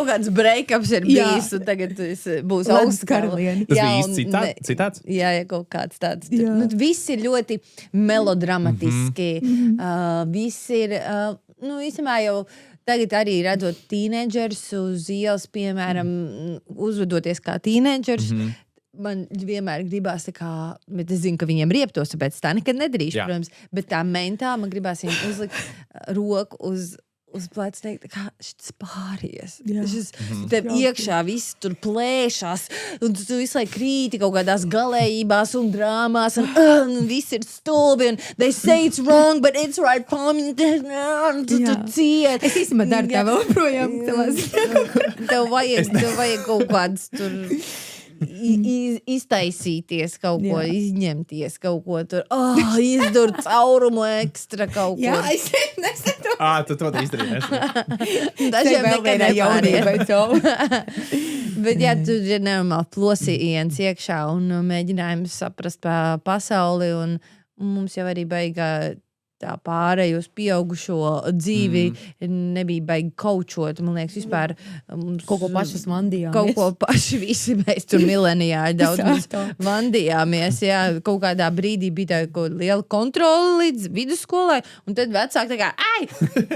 kāds break-ups ir bijis, un tagad būs augsta karalieni. Tas bija īsts citāts? Jā, kaut kāds tāds. Nu, viss ir ļoti melodramatiski. Viss ir, īstenībā jau tagad arī redzot tīnēdžerus uz ielas, piemēram, uzvedoties kā tīnēdžers, man vienmēr gribās tā kā, bet es zinu, ka viņiem rieptos, tāpēc tā nekad nedarīšu, protams, bet tā mentāli man gribās viņiem uzlikt roku uz pleca teikt, kā šis pāries. Tev iekšā viss tur plēšās, un tu visu laiku krīti kaut kādās galējībās un drāmās, un viss ir stulbi, un they say it's wrong, but it's right, tu ciet. Es īstenībā daru tā vēl projām. Tev vajag kaut kāds tur... iztaisīties kaut ko, izņemties kaut ko tur, izdur caurumu ekstra kaut ko. Jā, es nesatu. Tu to izdarīji. Dažiem nekad nepāries. Jaunība. Bet jā, tur ir nenormāli plosījiens iekšā un mēģinājums saprast pasauli un mums jau arī baigā tā pārēj uz pieaugušo dzīvi nebija baigi kaučot. Man liekas, vispār kaut ko pašas vandījāmies. Kaut ko paši visi mēs tur mileniāļi daudz vandījāmies. Jā, kaut kādā brīdī bija tā liela kontrola līdz vidusskolai, un tad vecāki tā kā,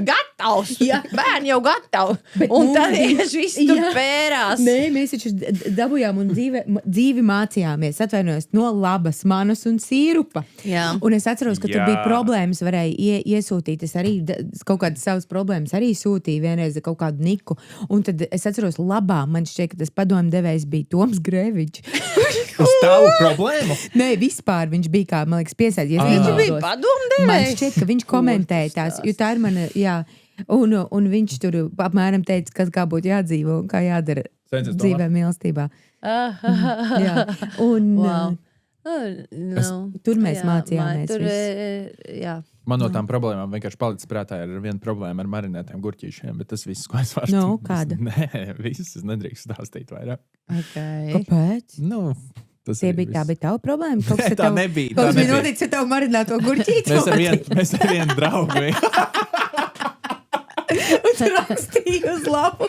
gatavs! Bērni jau gatavi! Un tad viss tur pērās. Nē, mēs taču dabujām un dzīvi mācījāmies, atvainojos, no labas manas un sīrupa. Jā. Un es atceros, ka tur bija problēmas, varēja iesūtīt. Es arī kaut kādas savas problēmas arī sūtīju vienreiz kaut kādu niku. Un tad es atceros labā, man šķiet, ka tas padomdevējs bija Toms Grevičs. Uz tavu problēmu? Nē, vispār viņš bija kā, man liekas, piesaidzies. Viņš bija padomdevējs? Man šķiet, ka viņš komentēja tās, jo tā ir mana, un viņš tur apmēram teica, kas kā būtu jādzīvo un kā jādara dzīvē mīlestībā. Jā. Un... Wow. Tur mēs mācījāmies. Man no tām problēmām vienkārši palicis prātā ir viena problēma ar marinētiem gurķīšiem, bet tas viss, ko es varu. No, kāda? Nē, viss es nedrīkst stāstīt vairāk. Okay. Kāpēc? Tā bija tava problēma? Tā nebija. Kaut kas bija noticis ar tavu marināto gurķīti? Mēs ar vienu draugu. Un tu rakstīji uz lapu.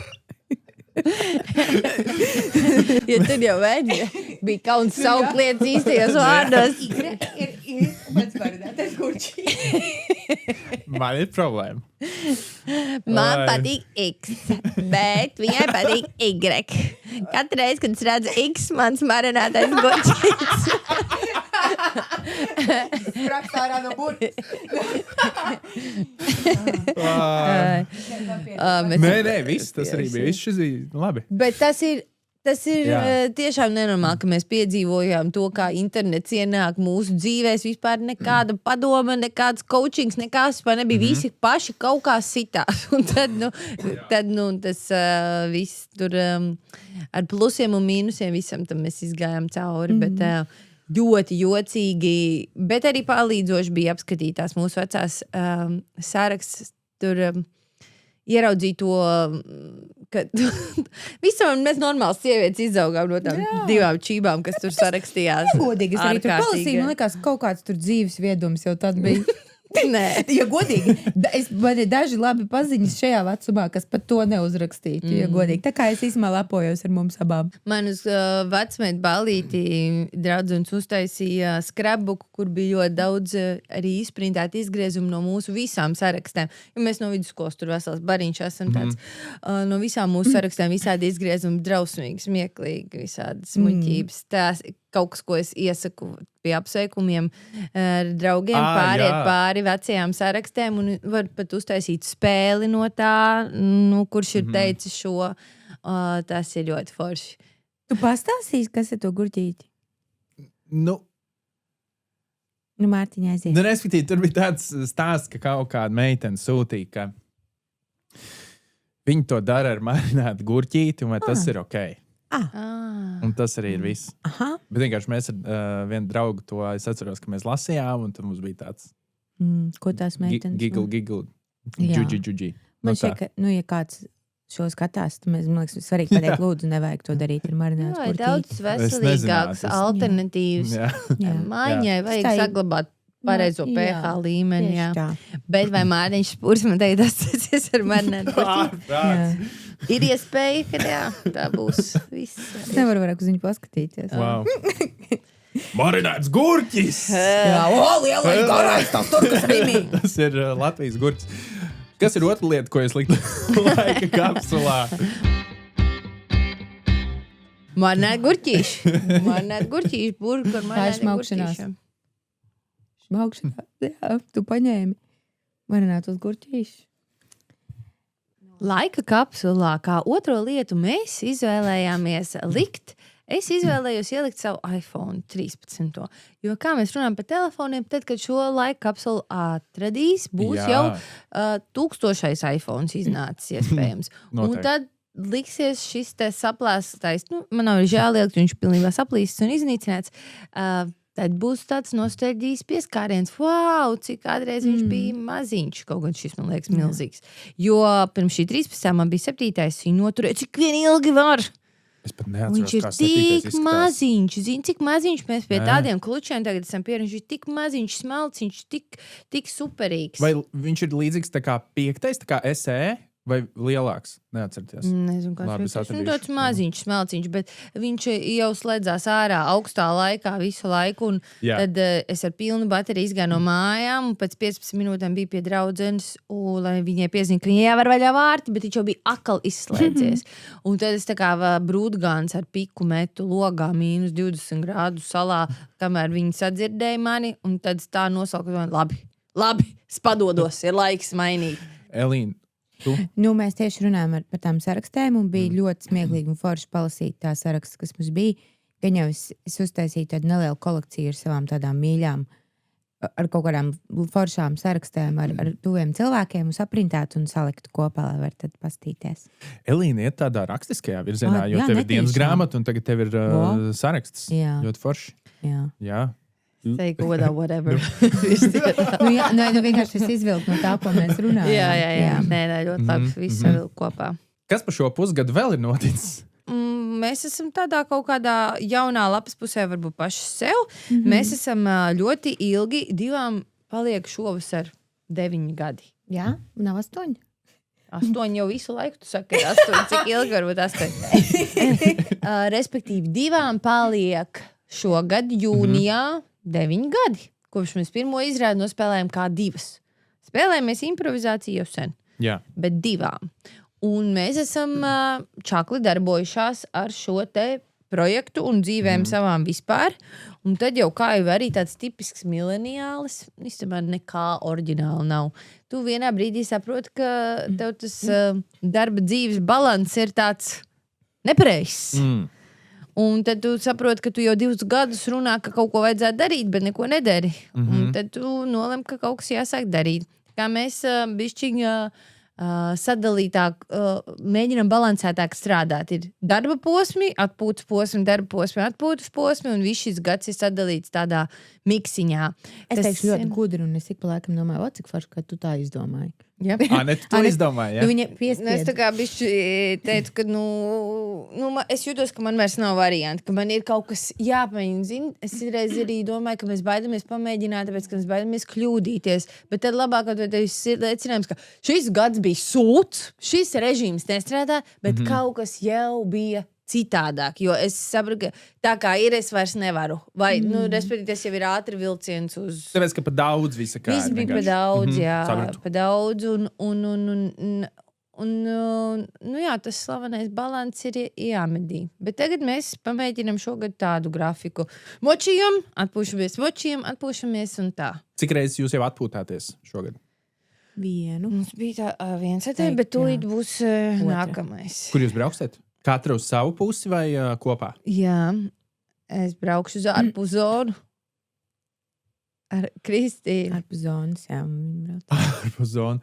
Ja tur jau bija kauns saukt lietas īstajos vārdos. Mans marinātais gurķīti. Man ir problēma. Man patīk X, bet viņai patīk Y. Katru reizi, kad es redzu X, mans marinātais gurķītis. Prakstārā no burtas. Nē, viss, tas arī bija. Viss šis bija labi. Bet tas ir Tas ir tiešām nenormāli, ka mēs piedzīvojām to, kā internets ienāk mūsu dzīvēs. Vispār nekāda padoma, nekāds coachings, nekās vispār nebija. Visi paši kaut kā sitās. Un tad tas viss tur ar plusiem un mīnusiem visam tam mēs izgājām cauri. Bet ļoti jocīgi, bet arī palīdzoši bija apskatītās mūsu vecās sarakstus. Tur ieraudzīt to, ka visam mēs normāli sievietes izaugām no tām divām čībām, kas tur sarakstījās. Godīgi, es arī tur palasīju, man liekas, kaut kāds tur dzīves viedums jau tad bija. Nē. Ja godīgi, man ir daži labi paziņas šajā vecumā, kas pat to neuzrakstītu, ja godīgi. Tā kā es īsumā lepojos ar mums abām. Man uz vecmeitu ballīti draudzenes uztaisīja scrapbooku, kur bija ļoti daudz arī izprintēti izgriezumi no mūsu visām sarakstēm. Jo mēs no vidusskolas tur vesels bariņš esam tāds. No visām mūsu sarakstēm visādi izgriezumi drausmīgi, smieklīgi, visādas muļķības. Tās kaut kas, ko es iesaku pie apsveikumiem ar draugiem, pāriet pāri vecajām sarakstēm un var pat uztaisīt spēli no tā, kurš ir teicis šo. Tas ir ļoti forši. Tu pastāstīsi, kas ir to gurķīti? Mārtiņa aiziet. Respektīvi, tur bija tāds stāsts, ka kaut kāda meitene sūtīja, ka viņi to dara ar marinātu gurķīti, un vai tas ir ok. Un tas arī ir viss. Bet vienkārši mēs ar vienu draugu to es atceros, ka mēs lasījām, un tad mums bija tāds ko tās meitenes? Giggle, džudži. Man šķiet, ka, ja kāds šo skatās, tad man liekas, svarīgi pateikt, lūdzu, nevajag to darīt ar marinātu gurķīti. Daudz veselīgāks alternatīvas. Mājiņai vajag saglabāt pareizo pH līmeni. Bet vai Mārtiņš Spurs man teikt, tas ar marinātu gurķīti? Ir iespēja, ka tā būs viss. Es nevaru vairāk uz viņu paskatīties. Wow. Marināts gurķis! Lielais garais, tas tur, kas rimī. Tas ir Latvijas gurķis. Kas ir otra lieta, ko es liktu laika kapsulā? Marinēt gurķīši. Marinēt gurķīši, burgu ar marinēt gurķīšiem. Šmaukšanās. Jā, tu paņēmi marinātos gurķīšus. Laika kapsulā, kā otro lietu mēs izvēlējāmies likt. Es izvēlējos ielikt savu iPhone 13. Jo, kā mēs runājam par telefoniem, tad, kad šo laika kapsulu atradīs, būs jau 1000 iPhone iznācis iespējams. Un tad liksies šis te saplēstais, man nav žēl ielikt, viņš pilnībā saplīsis un iznīcināts. Tad būs tāds nostalģijas pieskāriens. Wow, cik kādreiz viņš bija maziņš. Kaut gan šis, man liekas, milzīgs. Jo pirms šī 13. man bija 7. Viņu noturēja, cik vien ilgi var. Es pat neatceros, viņš ir tik maziņš. Zini, cik maziņš mēs pie tādiem klučiem tagad esam pieruši. Viņš ir tik maziņš, smalciņš, tik superīgs. Vai viņš ir līdzīgs tā kā 5. tā kā SE? Vai lielāks? Neatcerieties. Nezinu, kāds viņš ir. Tāds maziņš, smelciņš, bet viņš jau slēdzās ārā augstā laikā visu laiku. Un tad es ar pilnu bateriju izgāju no mājām, un pēc 15 minūtēm biju pie draudzenes, lai viņai pieziņa, ka viņai jāvar vaļā vārti, bet viņš jau bija akal izslēdzies. Un tad es tā kā brūdgāns ar piku metu logā -20 grādu salā, kamēr viņi sadzirdēja mani, un tad tā nosalka, labi, spadodos, ir laiks mainīt. Elīna, mēs tieši runājam par tām sarakstēm, un bija ļoti smieklīgi un forši palasīt tā saraksts, kas mums bija. Gan jau es uztaisīju tādu nelielu kolekciju ar savām tādām mīļām, ar kaut kādām foršām sarakstēm, ar tuviem cilvēkiem, un saprintētu un saliktu kopā, lai var tad pastīties. Elīna iet tādā rakstiskajā virzienā, jo tev ir dienas grāmata, un tagad tev ir saraksts. Ļoti forši. Jā. Say whatever. Vienkārši es izvilku no tā, ko mēs runājam. Jā. Nē, ļoti labi. Viss savilk kopā. Kas par šo pusgadu vēl ir noticis? Mēs esam tādā kaut kādā jaunā lapas pusē, varbūt paši sev. Mēs esam ļoti ilgi, divām paliek šovasar 9 gadi. Jā, nav 8? 8 jau visu laiku, tu saki, ir 8. Cik ilgi varbūt 8? Respektīvi, divām paliek šogad jūnijā 9 gadi, kopš mēs pirmo izrādi nospēlējām kā 2. Spēlējamies improvizāciju jau sen, bet 2. Un mēs esam čakli darbojušās ar šo te projektu un dzīvēm savām vispār. Un tad jau kā jau arī tāds tipisks mileniālis, īstenībā nekā oriģināli nav. Tu vienā brīdī saproti, ka tev tas darba dzīves balans ir tāds nepareizs. Un tad tu saproti, ka tu jau 2 gadus runā, ka kaut ko vajadzētu darīt, bet neko nedari. Un tad tu nolem, ka kaut kas jāsāk darīt. Kā mēs bišķiņā sadalītāk, mēģinam balansētāk strādāt. Ir darba posmi, atpūtas posmi, darba posmi, atpūtas posmi, un viss šis gads ir sadalīts tādā miksiņā. Es teikšu ļoti gudri, un es ik pa laikam domāju, cik forši, ka tu tā izdomāji. Ja. Ne, tu to izdomāji, ja? Viņa piespieda. Es tā kā bišķi teicu, ka es jūtos, ka man vairs nav varianti, ka man ir kaut kas jāpamēģina. Zini, es reiz arī domāju, ka mēs baidamies pamēģināt, tāpēc, ka mēs baidamies kļūdīties. Bet tad labāk, ka tev ir liecinājums, ka šis gads bija sūds, šis režīms nestrādā, bet kaut kas jau bija citādāk, jo es saprotu, ka tā kā ir, es vairs nevaru. Vai, respektīvi, tas jau ir ātri vilciens uz... Tāpēc, ka pa daudz visa kā. Viss bija pa daudz, jā, sapratu. pa daudz, jā, tas slavenais balans ir jāmedī. Bet tagad mēs pamēģinam šogad tādu grafiku. Atpūšamies un tā. Cik reizes jūs jau atpūtāties šogad? Vienu. Mums bija tā viens atēj, bet tūlīt būs nākamais. Kur jūs brauksiet? Katra uz savu pusi vai kopā? Jā, es braukšu uz ārpus zonu ar Kristīnu. Ārpus zonas, jā. Ārpus zonu.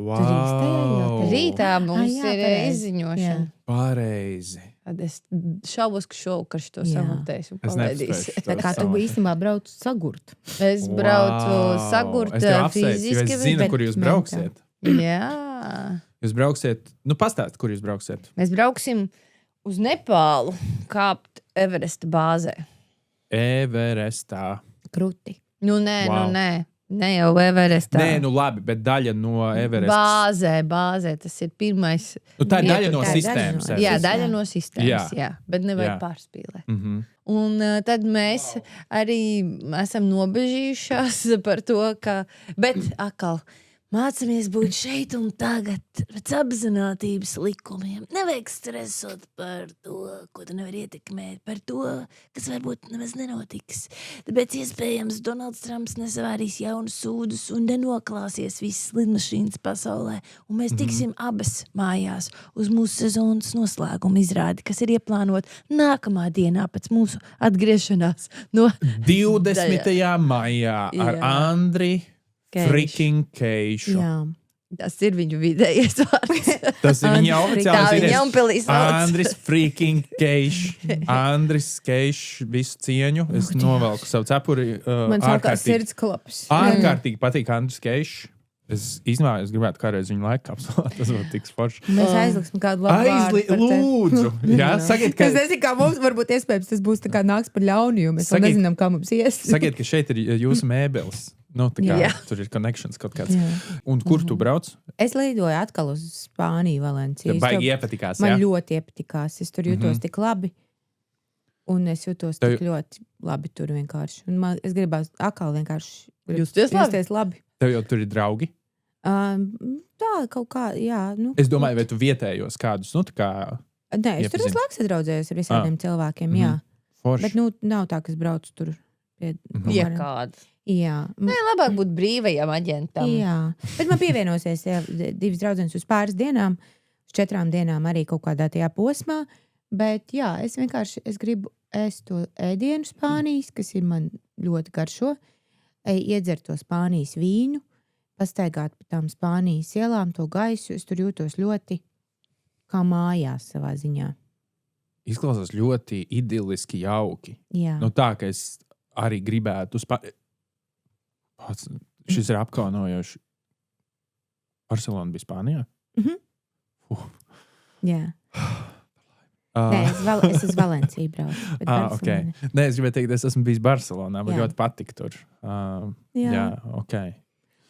Wow. Rītā mums jā, ir pareizi. izziņošana. Jā. Pareizi. Tad es šaubos, ka šovakar šito Jā. samontēšu un Es palaidīšu. nepaspēšu. Tā kā tu īstenībā brauc sagurt. Es braucu sagurt Es tev apsveicu, jo fiziski. es zinu, bet kur jūs mentāli. brauksiet. Jā. Jūs brauksiet, pastāst, kur jūs brauksiet. Mēs brauksim uz Nepālu kāpt Everesta bāzē. Everestā. Kruti. Wow. Ne jau Everestā. Nē, labi, bet daļa no Everesta. Bāzē, tas ir pirmais. Tā ir daļa no Tā ir daļa sistēmas. no- Jā, Jā. daļa no sistēmas, jā. Bet nevajag Jā. pārspīlēt. Mhm. Tad mēs arī esam nobežījušās par to, ka, bet atkal mācāmies būt šeit un tagad pēc apzinātības likumiem. Nevajag stresot par to, ko tu nevari ietekmēt, par to, kas varbūt nemaz nenotiks. Tāpēc iespējams Donalds Trumps nesavārīs jaunus sūdus un nenoklāsies visas lidmašīnas pasaulē. Un mēs tiksim abas mājās uz mūsu sezonas noslēguma izrādi, kas ir ieplānota nākamā dienā pēc mūsu atgriešanās no 20. maijā ar Jā. Andri Keišu. freaking Keišu. Jā. Tas ir viņu vidējais vārds. Tas ir viņa Tā oficiāls viņa idejas. jaunpilīs sauc. Andris freaking Keiš. Andris Keiš, visu cieņu. Es novelku savu cepuri. Man sākās sirds klaps. Ārkārtīgi patīk Andris Keiš. Es gribētu kādreiz viņu laika kapsulā. Tas būtu tik forši. Mēs aizliksim kādu labu vārdu par tevi. Lūdzu. Jā, sakiet, Es nezinu, kā mums varbūt iespējams tas būs tā kā nāks par ļaunu, jo mēs vēl Sakiet- nezinām, kā mums ies. sakiet, ka šeit ir jūsu mēbeles. Nu, tā kā Jā. tur ir connections kaut kāds. Jā. Un kur tu brauc? Es lidoju atkal uz Spāniju, Valenciju. Tev baigi iepatikās, Man jā? ļoti iepatikās. Es tur jūtos tik labi. Un es jūtos Tev- tik ļoti labi tur vienkārši. Un es gribētu atkal vienkārši Justies labi? justies labi. Tev jau tur ir draugi. Tā kaut kā, jā. Nu, Es domāju, vai tu vietējos kādus, nu, tā kā nē, es tur iepazini. visu laiku sadraudzējos ar visādiem cilvēkiem, Mhm. jā. forši. Bet, nu, nav tā, ka es braucu tur pie Ja kāda. Jā. Nē, labāk būt brīvajam aģentam. Jā, bet man pievienosies jā, divas draudzenes uz pāris dienām, uz 4 dienām arī kaut kādā tajā posmā. Bet jā, es vienkārši gribu ēst to ēdienu Spānijas, kas ir man ļoti garšo, iedzert to Spānijas vīnu, pastaigāt pa tām Spānijas ielām, to gaisu. Es tur jūtos ļoti kā mājās savā ziņā. Izklausās ļoti idiliski, jauki. Jā, Nu, tā, ka es arī gribētu šis ir apkaunojoši. Barcelona bija Spānijā? jā. Nē, es uz Valenciju braucu. bet Barcelona Okay. ne. Nē, es gribēju teikt, es esmu bijis Barcelonā, man Jā. ļoti patika tur. Jā, ok.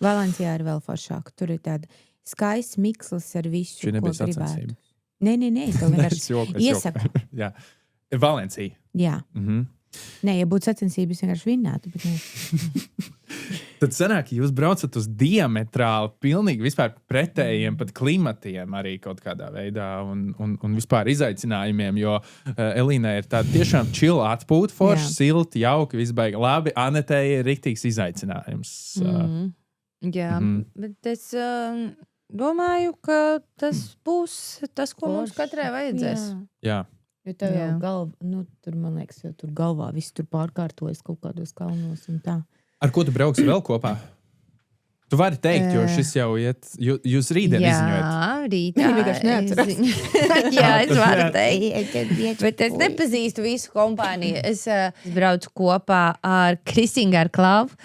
Valencijā ir vēl foršāk. Tur ir tāda skaista mikslis ar visu, Šī ko nebija gribētu. sacensība. Nē, es tev Nē, vienkārši es joku, iesaku. Jā. Valencija. Jā, Mhm. nē, ja būtu sacensības, vienkārši vinnētu. Bet nē. Tad sanāk, ka jūs braucat uz diametrāli, pilnīgi vispār pretējiem pat klimatiem arī kaut kādā veidā un vispār izaicinājumiem, jo Elīnai ir tāda tiešām čila atpūta, forša, Jā. silta, jauka, viss baiga labi. Anetei ir riktīgs izaicinājums. Jā, Mhm. bet es domāju, ka tas būs tas, ko mums katrai vajadzēs. Jā. Jo tev jau galva, tur, man liekas, jau tur galvā viss tur pārkārtojas kaut kādos kalnos un tā. Ar ko tu brauksi vēl kopā? Tu vari teikt, jo šis jau iet, jūs rītdien izziņojat. Jā, rītā. Viņa vienkārši neatceras. Jā, es varu teikt. Bet es nepazīstu visu kompāniju. Es braucu kopā ar Kristīnu Klāvu.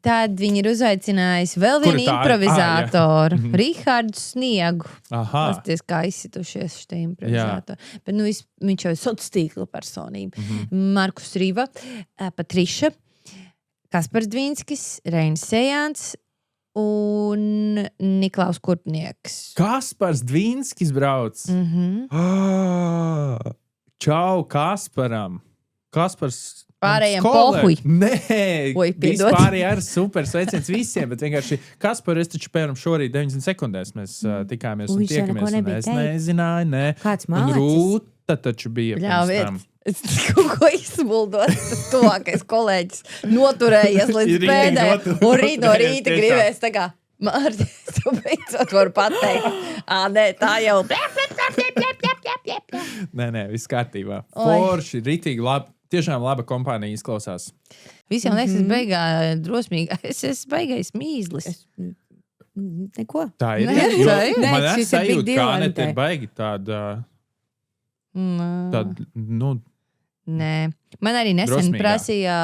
Tad viņi ir uzaicinājusi vēl vienu improvizātoru, Rihardu Sniegu. Pasties, kā izsitušies šitie improvizātori. Bet viņš jau ir sociālā tīkla personība. Markus Riva, Patriša, Kaspars Dvīnskis, Reinis Sejāns un Niklaus Kurpnieks. Kaspars Dvīnskis brauc? Čau Kasparam! Kaspars pārējiem pohuj. Nē, vispārējie ir super sveiciens visiem, bet vienkārši Kasparu es taču pēram šorīt 90 sekundēs mēs tikāmies un tiekamies. Un es nezināju, ne. Kāds un mācis? Rūta taču bija pirms tam. Es kaut ko izsmuldot, tas tuvākais kolēģis noturējies līdz pēdējai, un rīt no rīta gribēs tā kā, Mārtiņ, tu beidzot varu pateikt. Nē, tā jau. Nē, viss kārtībā. Forši, ritīgi labi, tiešām laba kompānija izklausās. Visiem liekas, es beigā drosmīgi, es esmu baigais mīzlis. Neko. Tā ir. Man ir sajūta, kā Anete ir baigi tāda, Nē. Man arī nesen drosmīgā. prasīja,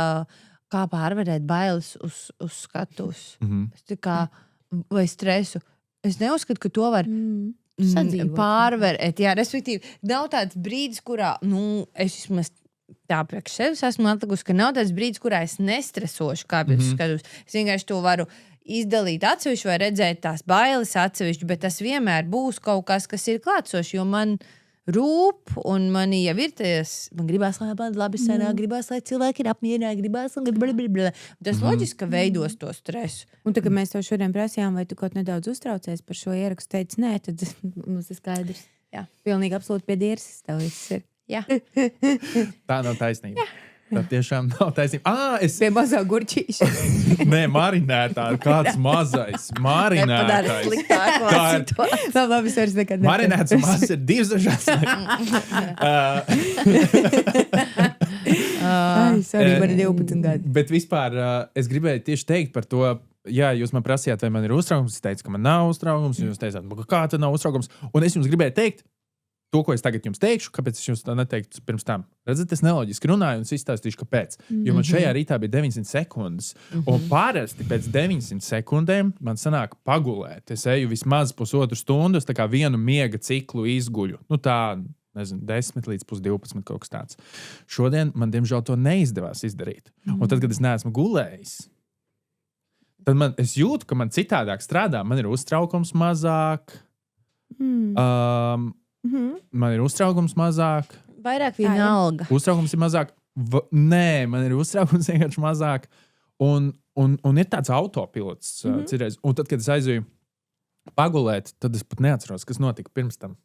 kā pārvarēt bailes uz skatuves. Es tā kā, vai stresu. Es neuzskatu, ka to var pārvarēt. Jā, respektīvi, nav tāds brīdis, kurā, es vismaz tā priekš sevis esmu atlikusi, ka nav tāds brīdis, kurā es nestresošu, kā pirms skatos. Es vienkārši to varu izdalīt atsevišķi vai redzēt tās bailes atsevišķi, bet tas vienmēr būs kaut kas, kas ir klātsošs, jo man rūp, un man jau ir man gribās, lai man labi sanāk, gribās, lai cilvēki ir apmierināti, gribās, un tas loģiski, ka veidos to stresu. Un tā, kad mēs tev šodien prasījām, vai tu kaut nedaudz uztraucies par šo ierakstu, teici, nē, tad mums ir skaidrs. Jā. Pilnīgi absolūti pie dierses tev viss ir. Jā. Tā nav taisnība. Tā tiešām nav taisnība. Pie mazā gurķīša. Nē, marinētā, kāds mazais. Marinētais. Labi, es vairs nekad nepatīšu. Marinēts un mazs ir divas dažādas. Sorry, man ir 12 gadi. Bet vispār es gribēju tieši teikt par to, jā, jūs man prasījāt, vai man ir uztraukums. Es teicu, ka man nav uztraukums. Jūs teicāt, kā tad nav uztraukums. Un es jums gribēju teikt, to, ko es tagad jums teikšu, kāpēc es jums to neteiktu pirms tam. Redzat, es neloģiski runāju un es izstāstīšu, kāpēc. Jo man šajā rītā bija 900 sekundes. Un parasti pēc 900 sekundēm man sanāk pagulēt. Es eju vismaz pusotru stundu, es tā kā vienu miega ciklu izguļu. Tā, nezinu, 10 līdz 11 kaut kas tāds. Šodien man, diemžēl, to neizdevās izdarīt. Un tad, kad es neesmu gulējis, tad es jūtu, ka man citādāk strādā. Man ir uztraukums mazāk. Man ir uztraukums mazāk. Vairāk vienalga. Uztraukums ir mazāk. Nē, man ir uztraukums vienkārši mazāk. Un ir tāds autopilots. Cirreiz. Un tad, kad es aizēju pagulēt, tad es pat neatceros, kas notika pirms tam.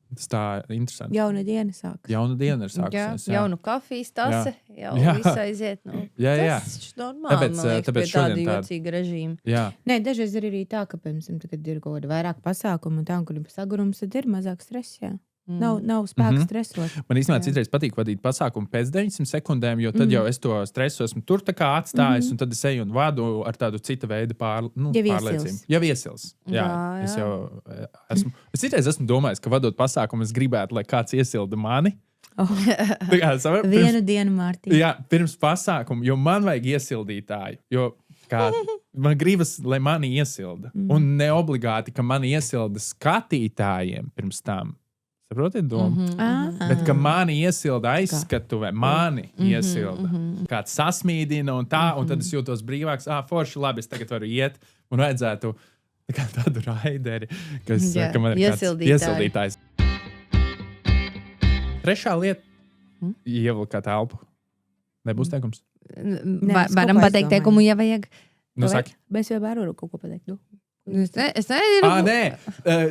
Tas tā interesanti. Jauna diena sākas. Jauna diena ir sākusies. Jaunu kafijas tase. Jau viss aiziet. Jā. Tas normāli, man liekas, pie tāda jocīga režīma. Jā. Nē, dažreiz ir arī tā, ka, piemēram, kad ir kaut kāda vairāk pasākumu un tā, un kur ir sagurums, tad ir mazāk stress, jā. Nav spēka stresot. Man īstenībā citreiz patīk vadīt pasākumu pēc 900 sekundēm, jo tad jau es to stresu esmu tur tā kā atstājis, un tad es eju un vadu ar tādu cita veida pārliecību. Jau iesils. Jā. Es jau esmu. Es citreiz esmu domājis, ka vadot pasākumu, es gribētu, lai kāds iesilda mani. Vienu dienu, Mārtiņ. Jā, pirms pasākumu, jo man vajag iesildītāju. Jo man gribas, lai mani iesilda. Un ne obligāti, ka mani iesilda skatītājiem pirms tam. Saprotiet domu? Bet, ka mani iesilda aizskatuvē, mani iesilda. Kāds sasmīdina un tā, un tad es jūtos brīvāks. Forši, labi, es tagad varu iet un vajadzētu tādu raideri, ka man ir kāds iesildītājs. Trešā lieta - ievilkāt elpu. Nebūs teikums? Varam pateikt teikumu, ja vajag. Saki. Mēs jau varam kaut ko pateikt. Es nezinu. Nē.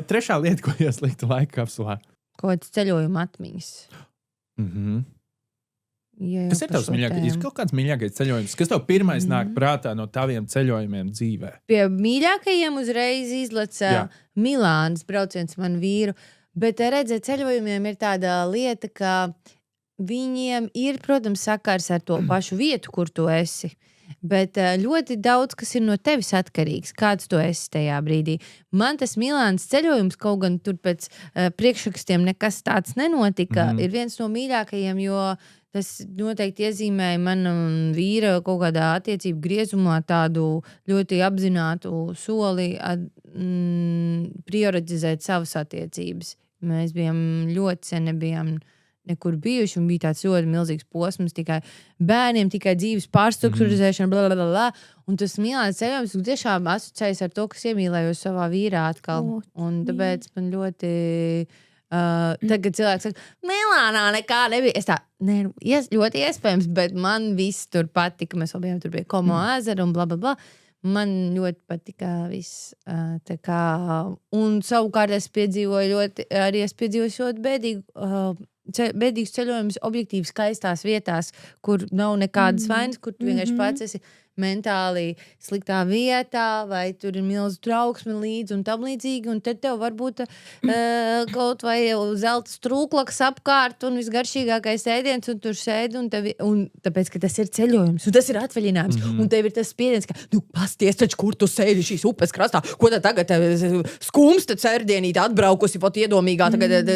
Trešā lieta, ko ieslīgtu laika kapsulā. Kaut kāds ceļojuma atmiņas. Kas ir tavs mīļākais? Ir kaut kāds mīļākais ceļojums? Kas tev pirmais nāk prātā no taviem ceļojumiem dzīvē? Pie mīļākajiem uzreiz izleca Milānas brauciens man vīru. Bet redzēt, ceļojumiem ir tāda lieta, ka viņiem ir, protams, sakars ar to pašu vietu, kur tu esi. Bet ļoti daudz, kas ir no tevis atkarīgs, kāds tu esi tajā brīdī. Man tas Milānas ceļojums, kaut gan tur pēc priekšrakstiem nekas tāds nenotika, ir viens no mīļākajiem, jo tas noteikti iezīmēja mana vīra kaut kādā attiecību griezumā tādu ļoti apzinātu soli prioritizēt savas attiecības. Mēs bijām ļoti sen nebijām nekur bijuši, un bija tāds ļoti milzīgs posms tikai bērniem, tikai dzīves pārstrukturizēšana, blablabla. Un tas Milānas ceļojums tiešām asociējas ar to, kas iemīlējos savā vīrā atkal. Un tāpēc man ļoti... tagad cilvēks saka, Milānā nekā nebija. Es tā, ļoti iespējams, bet man viss tur patika. Mēs vēl bijām tur pie Como ezeru un blablabla. Man ļoti patika viss. Un savukārt es piedzīvoju ļoti bēdīgus ceļojumus objektīvi skaistās vietās, kur nav nekādas vainas, kur tu vienkārši pats esi mentāli sliktā vietā, vai tur ir milzu trauksme līdzi un tam līdzīgi, un tad tev varbūt kaut vai zelta strūklakas apkārt un visgaršīgākais ēdiens, un tur sēdi, un tāpēc, ka tas ir ceļojums, un tas ir atvaļinājums, un tev ir tas spiediens, ka, pasties taču, kur tu sēdi šīs upes krastā, ko tad tagad skumsta cerdienīte atbraukusi, pat iedomīgā, tagad,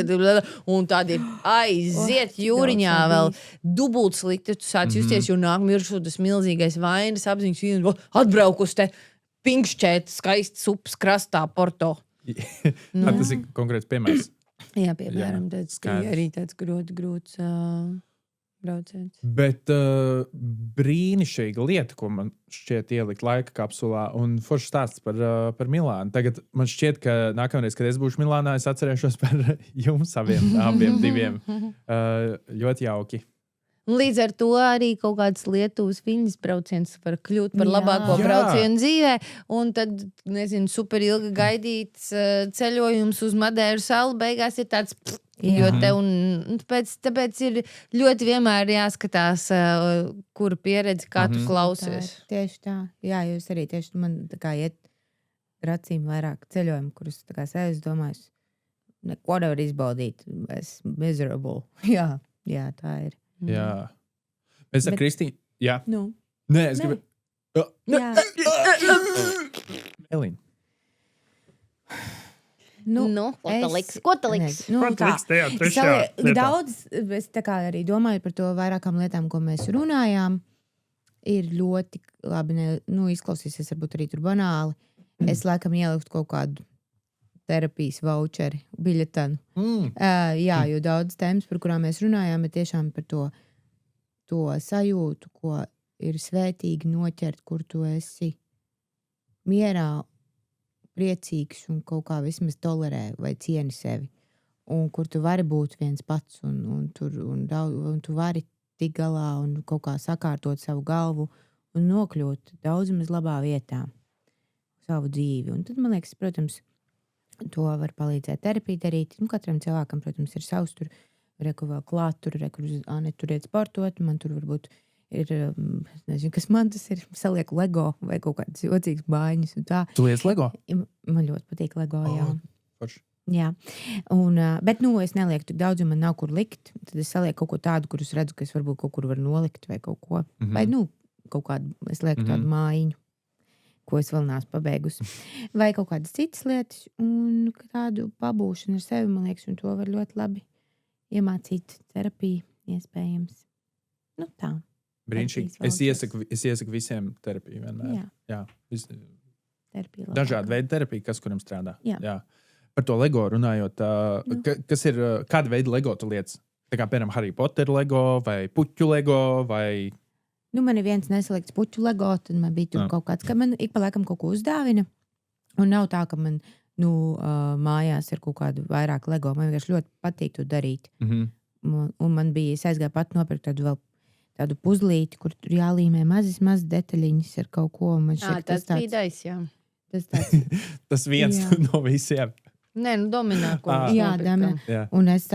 un tādi ir aiziet jūriņā vēl dubult slikti, tu sāc justies, jo nāk miršu tas milzīgais vainas apziņas, atbraukus te pinkšķēt skaists upes krastā Porto. Tas ir konkrēts piemērs. Jā, piemēram, tāds arī tāds grūts brauciens. Bet brīnišķīga lieta, ko man šķiet ielikt laika kapsulā, un foršs stāsts par Milānu. Tagad man šķiet, ka nākamreiz, kad es būšu Milānā, es atcerēšos par jums abiem diviem. Ļoti jauki. Līdz ar to arī kaut kāds Lietuvas viņas brauciens var kļūt par labāko braucienu dzīvē. Un tad, nezinu, super ilgi gaidīts ceļojums uz Madeiru salu beigās ir tāds... Jo tāpēc ir ļoti vienmēr jāskatās, kuru pieredzi, kā tu klausies. Tieši tā. Jā, jūs arī tieši man tā kā iet racīm vairāk ceļojumu, kurus tā kā sēs domājis, neko nevar izbaudīt. Es miserable. Jā, tā ir. Jā. Mēs ar Kristīnu... Jā. Nu. Nē, es gribu... Jā. Elīna. Ko ta liks? Daudz, es tā kā arī domāju par to vairākām lietām, ko mēs runājām. Ir ļoti labi, izklausīsies varbūt arī tur banāli. Es laikam ieliktu kaut kādu terapijas voucheri, biļetanu. Jā, jo daudz tēmas, par kurām mēs runājām, ir tiešām par to sajūtu, ko ir svētīgi noķert, kur tu esi mierā, priecīgs un kaut kā vismaz tolerē vai cieni sevi. Un kur tu vari būt viens pats un tu vari tik galā un kaut kā sakārtot savu galvu un nokļūt daudz maz labā vietā savu dzīvi. Un tad, man liekas, protams, to var palīdzēt terapija darīt. Katram cilvēkam, protams, ir savs tur, reku vēl klāt, tur iet sportot, man tur varbūt ir, nezinu, kas man tas ir, salieku Lego vai kaut kādas jocīgas bāņas un tā. Tu liec Lego? Man ļoti patīk Lego, jā. Forši. Jā, bet es nelieku tik daudz, jo man nav kur likt. Tad es salieku kaut ko tādu, kurus redzu, ka es varbūt kaut kur var nolikt vai kaut ko. Vai, kaut kādu, es lieku tādu mājiņu, ko es vēl neesmu pabeigusi. Vai kaut kādas citas lietas, un tādu pabūšanu ar sevi, man liekas, un to var ļoti labi iemācīt terapiju, iespējams. Tā. Brīnišķīgi. Es iesaku visiem terapiju vienmēr. Jā. Terapija dažādi veidi terapija, kas kuram strādā. Jā. Par to Lego runājot, kas ir, kāda veida Lego tu liec? Tā kā, piemēram, Harry Potter Lego vai puķu Lego vai... Man ir viens nesalikts puķu Lego, tad man bija tur kaut kāds, ka man ik pa laikam kaut ko uzdāvina. Un nav tā, ka man mājās ir kaut kādu vairāk Lego. Man vienkārši ļoti patīk to darīt. Un man bija, es aizgāju pat nopirkt tādu puzlīti, kur tur jālīmē mazas detaļiņas ar kaut ko. Man šķiet, tas bija dais, jā. Tas tāds. Tas viens no visiem. Nē, nu dominā, ko Jā, dominā. Un es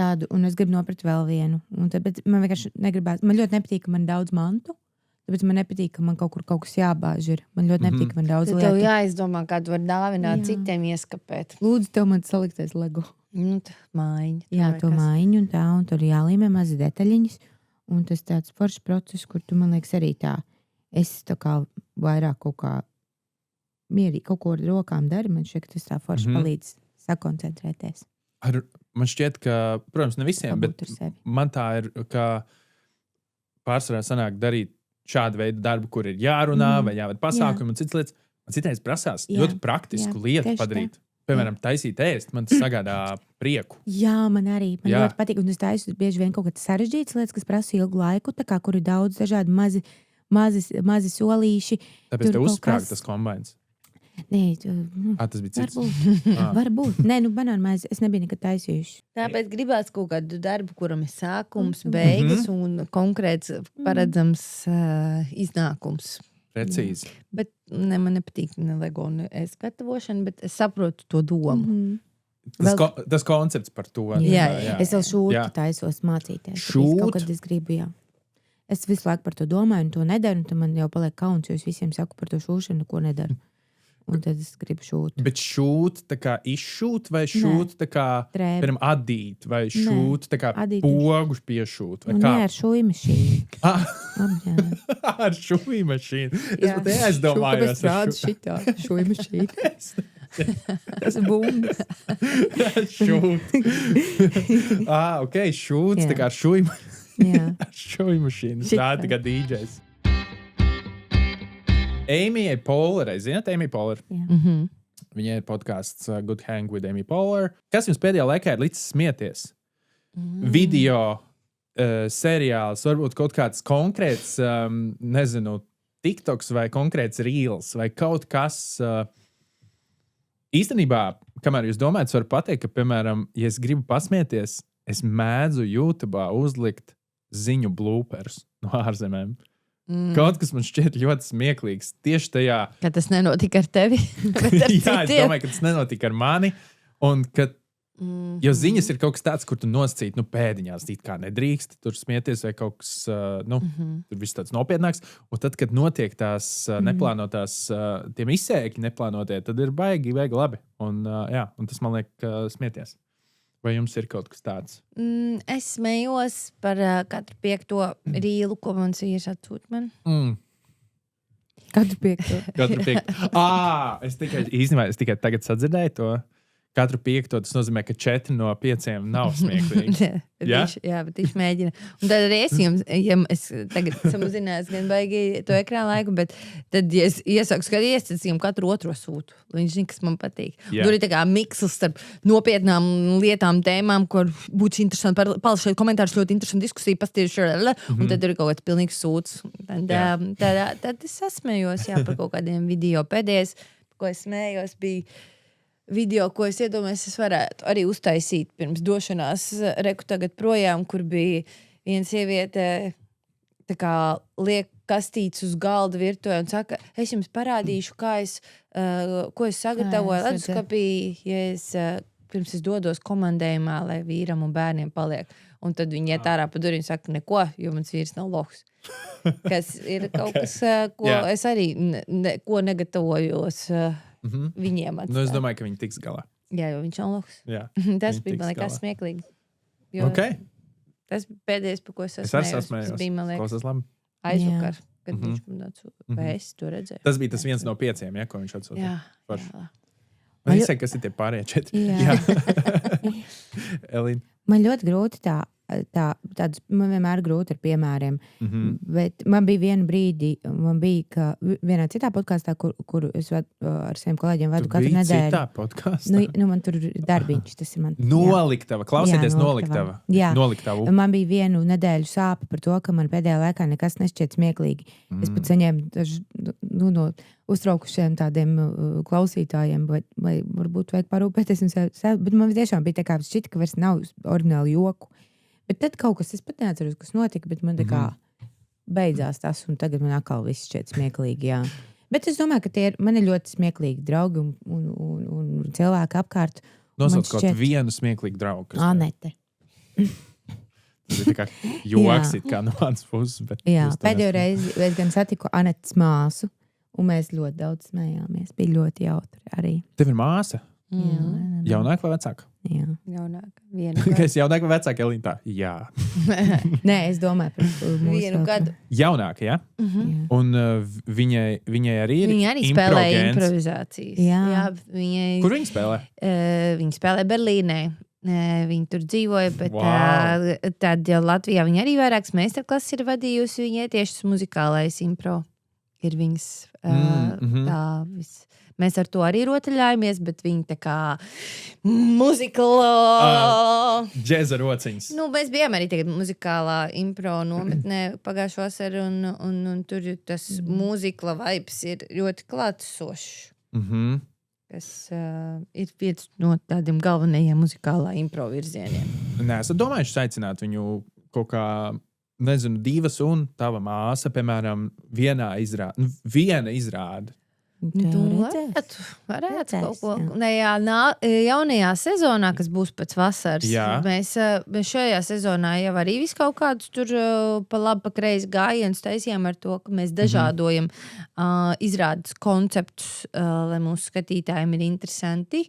gribu nopirkt vēl vienu. Bet man vienkārši negribās. Man ļoti nepatīk, ka man daudz mantu. Tāpēc man nepatīk, ka man kaut kas jābāž ir. Man ļoti nepatīk, ka man daudz lietu. Tev jāizdomā, kā tu vari dāvināt citiem ieskapēt. Lūdzu, tev man saliktais Lego. Mājiņa. Jā, to mājiņu un tā, un tur jālīmē mazi detaļiņas. Un tas tāds foršs process, kur tu, man liekas, arī tā. Es tā kā vairāk kaut kā mierīgi kaut ko ar rokām dari. Man šķiet, ka tas tā forši palīdz sakoncentrēties. Man šķiet, ka, protams, ne visiem, bet man tā ir, ka pārsvarā sanāk darīt šādu veidu darbu, kur ir jārunā vai jāved pasākumi un citas lietas. Man citreiz prasās ļoti praktisku lietu padarīt. Piemēram, taisīt ēst, man tas sagādā prieku. Jā, man arī. Man ļoti patīk. Un es taisu bieži vien kaut kādas sarežģītas lietas, kas prasa ilgu laiku, tā kā, kur ir daudz dažādi mazi solīši. Tāpēc tev uzsprāga tas kombains. Nē, tas bija cits. Varbūt. Nē, banānu maizi es nebiju nekad taisījuši. Tāpēc gribās kaut kādu darbu, kuram ir sākums, beigas un konkrēts paredzams iznākums. Precīzi. Bet man nepatīk ne Lego, ne es gatavošana, bet es saprotu to domu. Tas koncepts par to. Jā. Es vēl šūtu taisos mācīties. Šūt? Kaut kad es gribu, jā. Es visu laiku par to domāju un to nedaru, un tad man jau paliek kauns, jo es visiem saku par to šūšanu, ko nedaru. Un tad es gribu šūt. Bet šūt tā kā izšūt vai šūt tā kā, piemēram, adīt vai šūt tā kā poguš piešūt? Nē, ar šūju mašīnu. Ar šūju mašīnu. Es pat aizdomājos. Šitā šūju mašīnu. Tas ir bumbas. Šūt. Ok, šūts tā kā ar šūju mašīnu. Ar šūju mašīnu. Tā kā DJs. Amy Poehlerai, zināt, Amy Poehler? Viņai ir podcasts Good Hang with Amy Poehler. Kas jums pēdējā laikā ir licis smieties? Video, seriāls, varbūt kaut kāds konkrēts, nezinu, TikToks vai konkrēts Reels vai kaut kas. Īstenībā, kamēr jūs domājat, es varu pateikt, ka, piemēram, ja es gribu pasmieties, es mēdzu YouTube'ā uzlikt ziņu blooperus no ārzemēm. Kaut kas man šķiet ļoti smieklīgs. Tieši tajā. Ka tas nenotika ar tevi. Jā, es domāju, ka tas nenotika ar mani. Un ka, jo ziņas ir kaut kas tāds, kur tu noscīt, pēdiņās it kā nedrīkst tur smieties vai kaut kas, tur viss tāds nopietnāks. Un tad, kad notiek tās neplānotās, tiem izsēkļi neplānotie, tad ir baigi labi. Un tas man liek smieties. Vai jums ir kaut kas tāds? Es smējos par katru 5. rīlu, ko man vīrs atsūta man. Katru 5. Katru 5. Es tikai tagad sadzirdēju to. Katru 5. tas nozīmē, ka 4 no 5 nav smieklīgi. Jā, bet viņš mēģina. Un tad arī es tagad samazināju gan baigi to ekrāna laiku, bet tad, ja es iesaku skatīties, tad viņam katru otro sūtu. Viņš zina, kas man patīk. Tur ir tā kā miksls starp nopietnām lietām, tēmām, kur būtu interesanti palikt šeit komentārus, ļoti interesanti diskusija, pastījuši, un tad ir kaut kāds pilnīgs sūds. Tad es sasmējos, par kaut kādiem video. Pēdējais, ko es smējos, bija video, ko es iedomājos, es varētu arī uztaisīt pirms došanās reku tagad projām, kur bija viena sieviete tā kā liek kastītes uz galda virtuvē un saka, es jums parādīšu, ko es sagatavoju leduskapī, pirms es dodos komandējumā, lai vīram un bērniem paliek. Un tad viņi iet ārā pa durvīm un saka, neko, jo mans vīrs nav lohs. Kas ir kaut kas, ko es arī ko negatavojos viņiem atstāt. Es domāju, ka viņi tiks galā. Jā, jo viņš nav lohs. Tas bija, man liekas, smieklīgi. Tas pēdējais, par ko es sasmējos. Tas bija, man liekas, aizvakar, kad viņš man atsūta. Vai es to redzēju? Tas bija tas 1 no 5, ko viņš atsūta. Jā. Man izsaka, kas ir tie pārējie 4. Jā. Elīna. Man ļoti grūti tādus, man vienmēr grūti ar piemēriem, bet man bija viena brīdi, ka vienā citā podkāstā, kur es ar saviem kolēģiem vadu katru nedēļu. Citā podkāstā? Man tur ir darbiņš, tas ir man. Noliktava, klausieties, noliktava. Jā, noliktavu. Man bija vienu nedēļu sāpe par to, ka man pēdējā laikā nekas nešķiet smieklīgi. Es pat saņēmu dažu no uztraukušiem tādiem klausītājiem, vai varbūt vajag parūpēties, bet man tiešām bija tā kā šķita, ka vairs nav oriģināli joku. Bet tad kaut kas, es pat neatceros, kas notika, bet man tā kā beidzās tas, un tagad man atkal viss šķiet smieklīgi, jā. Bet es domāju, ka man ir ļoti smieklīgi draugi un cilvēki apkārt, Nosauc kaut vienu smieklīgu draugu. Anete. Tas ir tā kā joks, kā no manas puses. Jā, pēdējo reizi es gan satiku Anetes māsu, un mēs ļoti daudz smējāmies. Bija ļoti jautri arī. Tev ir māsa? Jaunāka vai vecāka? Jā. Jaunāka. Vienu Ka es jaunāka vai vecāka, Elīna? Jā. Nē, es domāju par mūsu Vienu gadu. Jaunāka, jā? Un viņai arī ir Viņa arī spēlē improvizācijas. Jā. Kur viņa spēlē? Viņa spēlē Berlīnē. Viņa tur dzīvoja, bet Wow. tad jau Latvijā viņa arī vairākas meistarklases ir vadījusi. Viņai tieši muzikālais impro ir viņas tā viss. Mēs ar to arī rotaļājamies, bet viņi tā kā muzikālā... Džeza rociņas. Nu, mēs bijām arī tagad muzikālā impro nometnē pagājušo vasaru, un tur tas mūzikla vibes ir ļoti klātesošs. Kas ir viens no tādiem galvenajiem muzikālā impro virzieniem. Nē, es domāju, aicināt viņu kaut kā, nezinu, divas un tava māsa, piemēram, viena izrāda. Varētu kaut ko. Jaunajā sezonā, kas būs pēc vasaras, mēs šajā sezonā jau arī visu kaut kādus tur pa labi, pa kreisi gājienus taisījām ar to, ka mēs dažādojam izrādes konceptus, lai mūsu skatītājiem ir interesanti.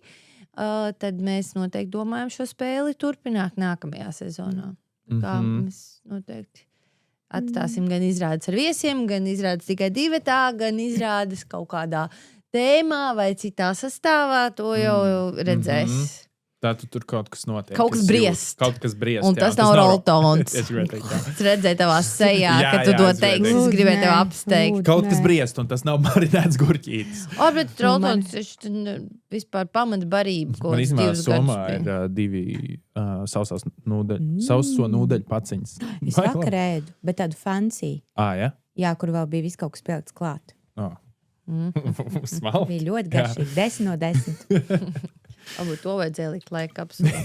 Tad mēs noteikti domājam šo spēli turpināt nākamajā sezonā. Kā mēs noteikti atstāsim gan izrādes ar viesiem, gan izrādes tikai divatā, gan izrādes kaut kādā tēmā vai citā sastāvā. To jau redzēs. Tātad tur kaut kas notiek. Kaut kas briest. Kaut kas briest. Un tas nav roltons. Es gribēju teikt, es redzēju tavā sejā, ka tu to teiksi. Es gribēju tev apsteigt. Kaut kas briest, un tas nav marinēts gurķītis. Bet roltons vispār pamat barība, ko man īstenībā Somā ir divi sauso nūdeļu paciņas. Es vakar ēdu, bet tādu fancy. Ja? Jā, kur vēl bija viss kaut kas pielikts klāt. Smalki. Bija ļoti garšīgi. 10 no 10. Varbūt to vajadzēja likt laika kapsulā.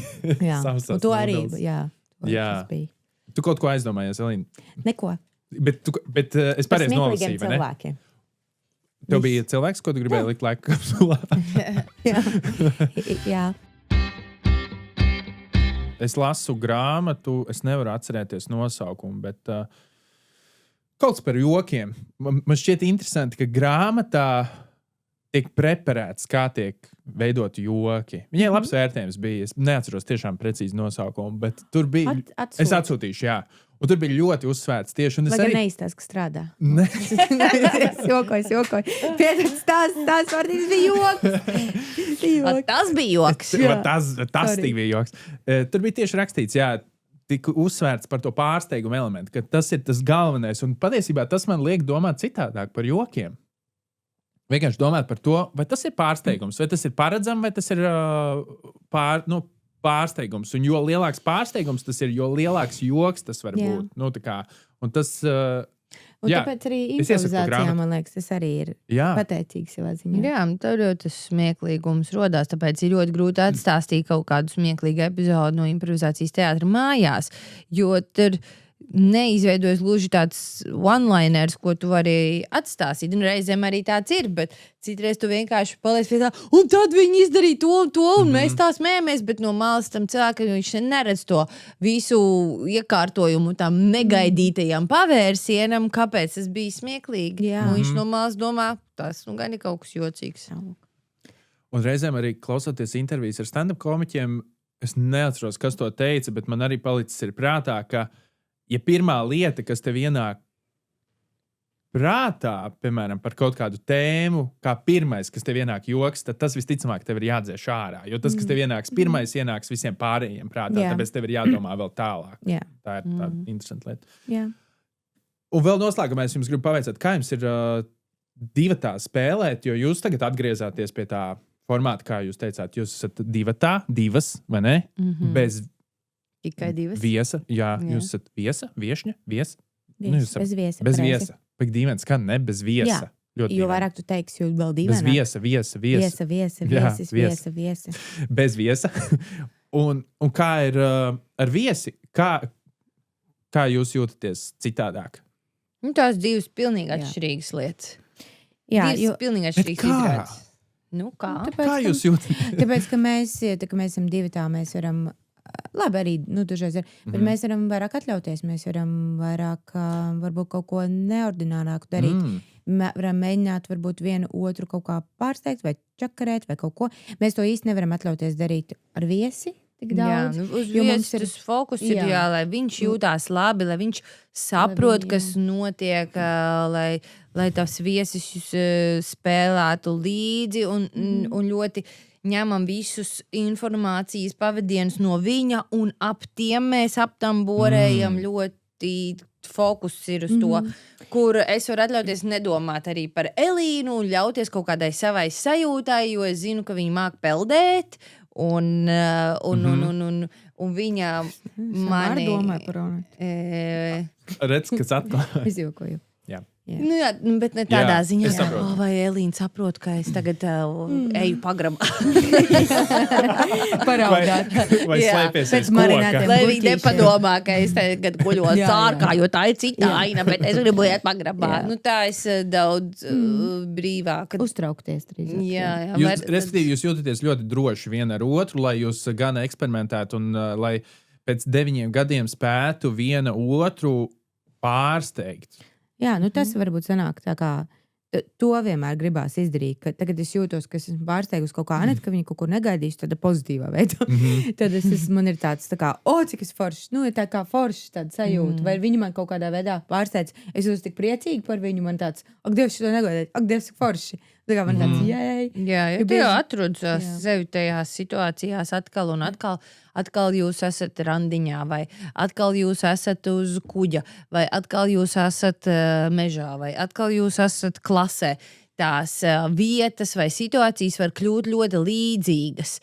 Jā, un to arī, jā. Tu kaut ko aizdomājies, Elīna? Neko. Bet es pareizi nolasīju, vai ne? Cilvēkiem. Tev bija cilvēks, ko tu gribēji likt laika kapsulā? Jā. Es lasu grāmatu, es nevaru atcerēties nosaukumu, bet kaut kas par jokiem. Man šķiet interesanti, ka grāmatā tiek preparēts, kā tiek veidot joki. Viņai labs vērtējums bija. Es neatceros tiešām precīzi nosaukumu, bet tur bija... Es atsūtīšu, jā. Un tur bija ļoti uzsvērts tieši. Lai gan neizstāst, ka strādā. Ne. Es jokoju. Pietraks tās vārdības bija joks. Tas bija joks. Tas bija joks. Tur bija tieši rakstīts, jā, tika uzsvērts par to pārsteigumu elementu, ka tas ir tas galvenais. Un patiesībā tas man liek domāt citādāk par jokiem. Vienkārši domāt par to, vai tas ir pārsteigums, vai tas ir paredzams, vai tas ir pārsteigums. Un jo lielāks pārsteigums tas ir, jo lielāks joks tas var būt. Nu, un tas, un tāpēc arī improvizācijā, man liekas, tas arī ir pateicīgs savā ziņā. Jā, tur jau tas smieklīgums rodās, tāpēc ir ļoti grūti atstāstīt kaut kādu smieklīgu epizodu no improvizācijas teātra mājās, jo tur neizveidojas gluži tāds one-liners, ko tu vari atstāstīt. Un reizēm arī tāds ir, bet citreiz tu vienkārši paliec pie tā, un tad viņi izdarīja to un to, un mēs tā smējamies, bet no malas tam cilvēkam viņš neredz to visu iekārtojumu tam negaidītajam pavērsienam, kāpēc tas bija smieklīgi. Nu, viņš no malas domā, tas gan ir kaut kas jocīgs. Un reizēm arī klausoties intervijas ar stand-up komiķiem, es neatceros, kas to teica, bet man arī palicis ir prātā, ka ja pirmā lieta, kas tev ienāk prātā, piemēram, par kaut kādu tēmu, kā pirmais, kas tev ienāk joks, tad tas visticamāk tev ir jādzēš ārā. Jo tas, kas tev ienāks pirmais, ienāks visiem pārējiem prātā, tāpēc tev ir jādomā vēl tālāk. Tā ir tāda interesanta lieta. Jā. Un vēl noslēgumā es jums gribu pavaicāt, kā jums ir divatā spēlēt, jo jūs tagad atgriezāties pie tā formāta, kā jūs teicāt, jūs esat divas, vai ne? Bez tikai divas. Viesa, jā. Jūs esat viešņa. Bez viesa. Bez viesa. Pēc dīvains, kā ne bez viesa. Jo vairāk tu teiksi, jo vēl dīvaināk. Bez viesa. Bez viesa. Un kā ir ar viesi? Kā jūs jūtaties citādāk? Tās divas pilnīgi atšķirīgas lietas. Jā, divas pilnīgi atšķirīgas izrādes. Nu, kā? Kā jūs jūtat? Tāpēc, ka mēs esam divi tā, mēs varam, labi arī, dažreiz ir, bet mēs varam vairāk atļauties, mēs varam vairāk, varbūt kaut ko neordinārāku darīt. Varam mēģināt varbūt vienu otru kaut kā pārsteigt vai čakarēt vai kaut ko. Mēs to īsti nevaram atļauties darīt ar viesi. Daudz, uz vietas tas fokus ir, lai viņš jūtās labi, lai viņš saprot, kas notiek, lai tas viesis spēlētu līdzi un ļoti ņemam visus informācijas pavadienus no viņa un ap tiem mēs aptamborējam ļoti fokus ir uz to, kur es varu atļauties nedomāt arī par Elīnu un ļauties kaut kādai savai sajūtai, jo es zinu, ka viņa māk peldēt. Un viņa mani domāja par Ronatu. Redz, kas atklāja. Es jokoju. Nu, jā, bet ne tādā ziņā, vai Elīna saprot, ka es tagad eju pagrabā. Paraudāt. Vai slēpies aiz koka. Lai viņi nepadomā, ka es tagad guļos ārkā, jo tā ir cita aina, bet es gribu iet pagrabā. Nu, tā es daudz brīvāk. Uztraukties drīzāk. Jā. Respektīvi, jūs jūtaties ļoti droši viena ar otru, lai jūs gan eksperimentētu un lai pēc 9 gadiem spētu viena otru pārsteigt. Jā, tas varbūt sanāk tā kā, to vienmēr gribās izdarīt, ka tagad es jūtos, ka esmu pārsteigusi kaut kā Aneta, ka viņa kaut ko negaidīšu, tāda pozitīvā veidā. Tad man ir tāds tā kā, cik es foršs, ir tā kā foršs tāda sajūta, vai viņa man kaut kādā veidā pārsteidz, es jūtos tik priecīgi par viņu, man tāds, Dievs, šo negaidīt, Dievs, forši. Tā kā man tāds, jēj. Jā, jo tu jau atrod sevi tajās situācijās atkal un atkal. Atkal jūs esat randiņā, vai atkal jūs esat uz kuģa, vai atkal jūs esat mežā, vai atkal jūs esat klasē. Tās vietas vai situācijas var kļūt ļoti līdzīgas.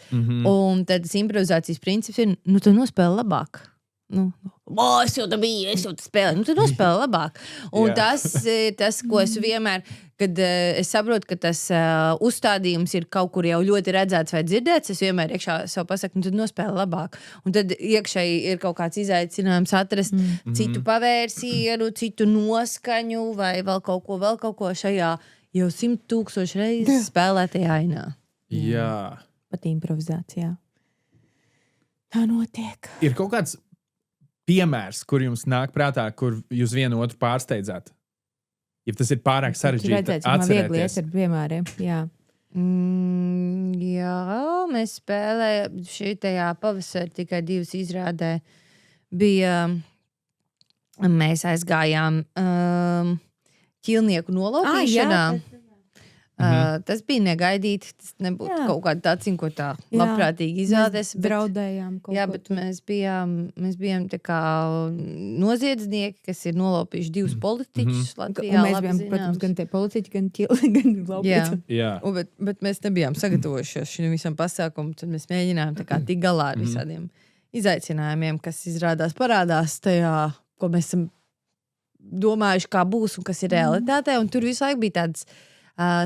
Un tad tas improvizācijas princips ir, tu nospēli labāk. Es jau tā biju, es jau tā spēlēju. Tu nospēli labāk. Un tas ir tas, ko es vienmēr, kad es saprotu, ka tas uzstādījums ir kaut kur jau ļoti redzēts vai dzirdēts, es vienmēr iekšā sev pasaku, tu nospēli labāk. Un tad iekšēji ir kaut kāds izaicinājums atrast citu pavērsienu, citu noskaņu vai vēl kaut ko šajā jau 100,000 reizes spēlētajā ainā. Jā. Pat improvizācijā. Tā notiek. Ir kaut kāds piemērs, kur jums nāk prātā, kur jūs vienu otru pārsteidzāt? Ja tas ir pārāk sarežģīti atcerēties. Man viegli iet ar piemēriem, jā. Jā, mēs spēlējām šitajā pavasarī tikai 2 izrādē. Mēs aizgājām ķilnieku nolaupīšanā. Tas bija negaidīti. Tas nebūtu kaut kāda tāds, ko tā labprātīgi izrādēs. Draudējām kaut ko. Jā, bet mēs bijām tā kā noziedznieki, kas ir nolaupījuši 2 politiķus Latvijā. Un mēs bijām, protams, gan tie politiķi, gan laupīti. Jā. Bet mēs nebijām sagatavojušies šim visam pasākumam. Tad mēs mēģinājām tā kā tik galā ar visādiem izaicinājumiem, kas parādās tajā, ko mēs esam domājuši, kā būs un kas ir realitātē. Un tur visu laiku bija tādas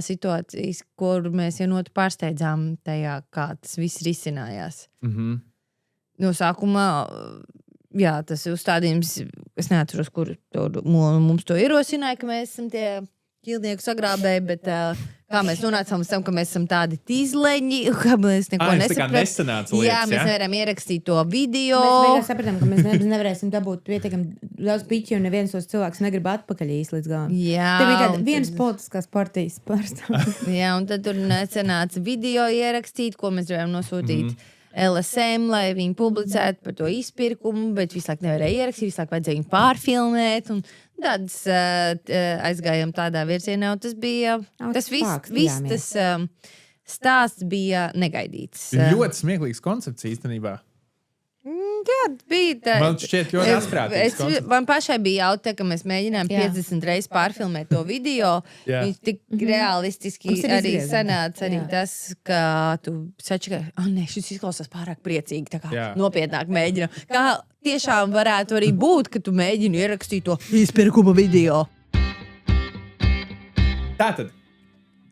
situācijas, kur mēs jau notu pārsteidzām tajā, kā tas viss risinājās. No sākumā, tas uzstādījums, es neatceros, kur mums to ierosināja, ka mēs esam tie ķilnieku sagrābēji, bet kā mēs nonācām līdz tam, ka mēs esam tādi tīzleņi, ka mēs neko nesapratam. Jā, mēs nevaram ierakstīt to video. Mēs sapratām, ka mēs nevarēsim dabūt pietiekami daudz piķi, un neviens tos cilvēks negrib atpakaļ īsti līdz galam. Jā. Te bija tāda vienas politiskās partijas pārstāvja. Jā, un tad tur nesanāca video ierakstīt, ko mēs gribējām nosūtīt LSM, lai viņi publicētu par to izpirkumu, bet visu laiku nevarēja ierakstīt, visu laiku vajadzēja viņu pārfilmēt, un tāds aizgājām tādā virzienā, un tas bija, tas stāsts bija negaidīts. Ļoti smieklīgs koncepts īstenībā. Jā, bija tā. Man šķiet ļoti asprātīgs koncepts. Man pašai bija jautā, ka mēs mēģinājām 50 reizes pārfilmēt to video. Viņš tik realistiski arī sanāca arī tas, ka tu sači, ka šis izklausās pārāk priecīgi, tā kā nopietnāk mēģinām. Kā tiešām varētu arī būt, ka tu mēģini ierakstīt to izpirkuma video. Tātad.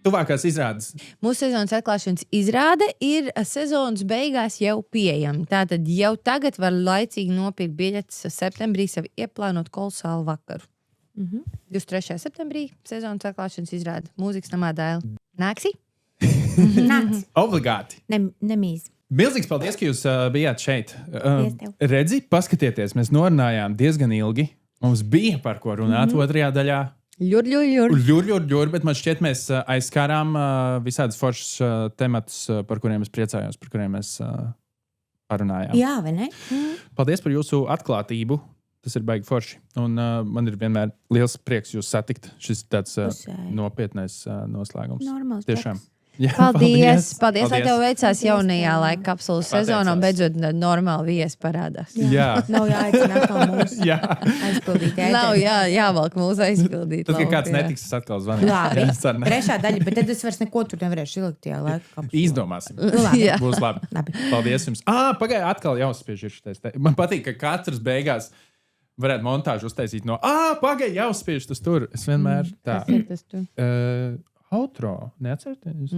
Tuvākās izrādes. Mūsu sezonas atklāšanas izrāde ir sezonas beigās jau pieejama. Tātad jau tagad var laicīgi nopirkt biļetes septembrī savu ieplānot kolosālu vakaru. 23. septembrī sezonas atklāšanas izrāde. Mūzikas namā Dēla. Nāksi? Nāc. Obligāti. Nemīz. Milzīgs paldies, ka jūs bijāt šeit. Paldies tev. Redzi, paskatieties, mēs norunājām diezgan ilgi. Mums bija par ko runāt otrajā daļā. Ļur, bet man šķiet, mēs aizskārām visādas foršas tematus, par kuriem es priecājos, par kuriem mēs parunājām. Jā, vai ne? Paldies par jūsu atklātību. Tas ir baigi forši. Un man ir vienmēr liels prieks jūs satikt. Šis tāds nopietnais noslēgums. Normāls. Tiešām. Jā, Paldies, lai tev veicās jaunajā laika kapsulas sezonā un beidzot normāli viesi parādās. Jā. Nav jāaicina atkal mūsu aizpildīt. Nav jāvalk mūsu aizpildīt. Tad, kad kāds netiks, es atkal zvanu. Labi, trešā daļa, bet tad es vairs neko tur nevarēšu ielikt tajā laika kapsulā. Izdomāsim. Labi. Būs labi. Paldies jums. Pagāja, atkal jāuzspiež ir šitais. Man patīk, ka katrs beigās varētu montāžu uztaisīt no pagāja, jāuzspiež tas tur. Es vienmēr tā. Tas tur. Outro. Neatcerieties?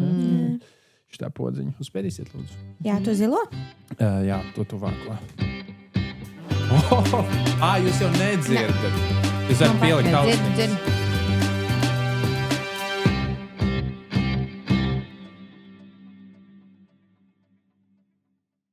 Šitā podziņa. Uzspēdīsiet, lūdzu. Jā, tu zilo? Jā, to tuvāko. Jūs jau nedzirdat. Jūs varat pielikt ausīs.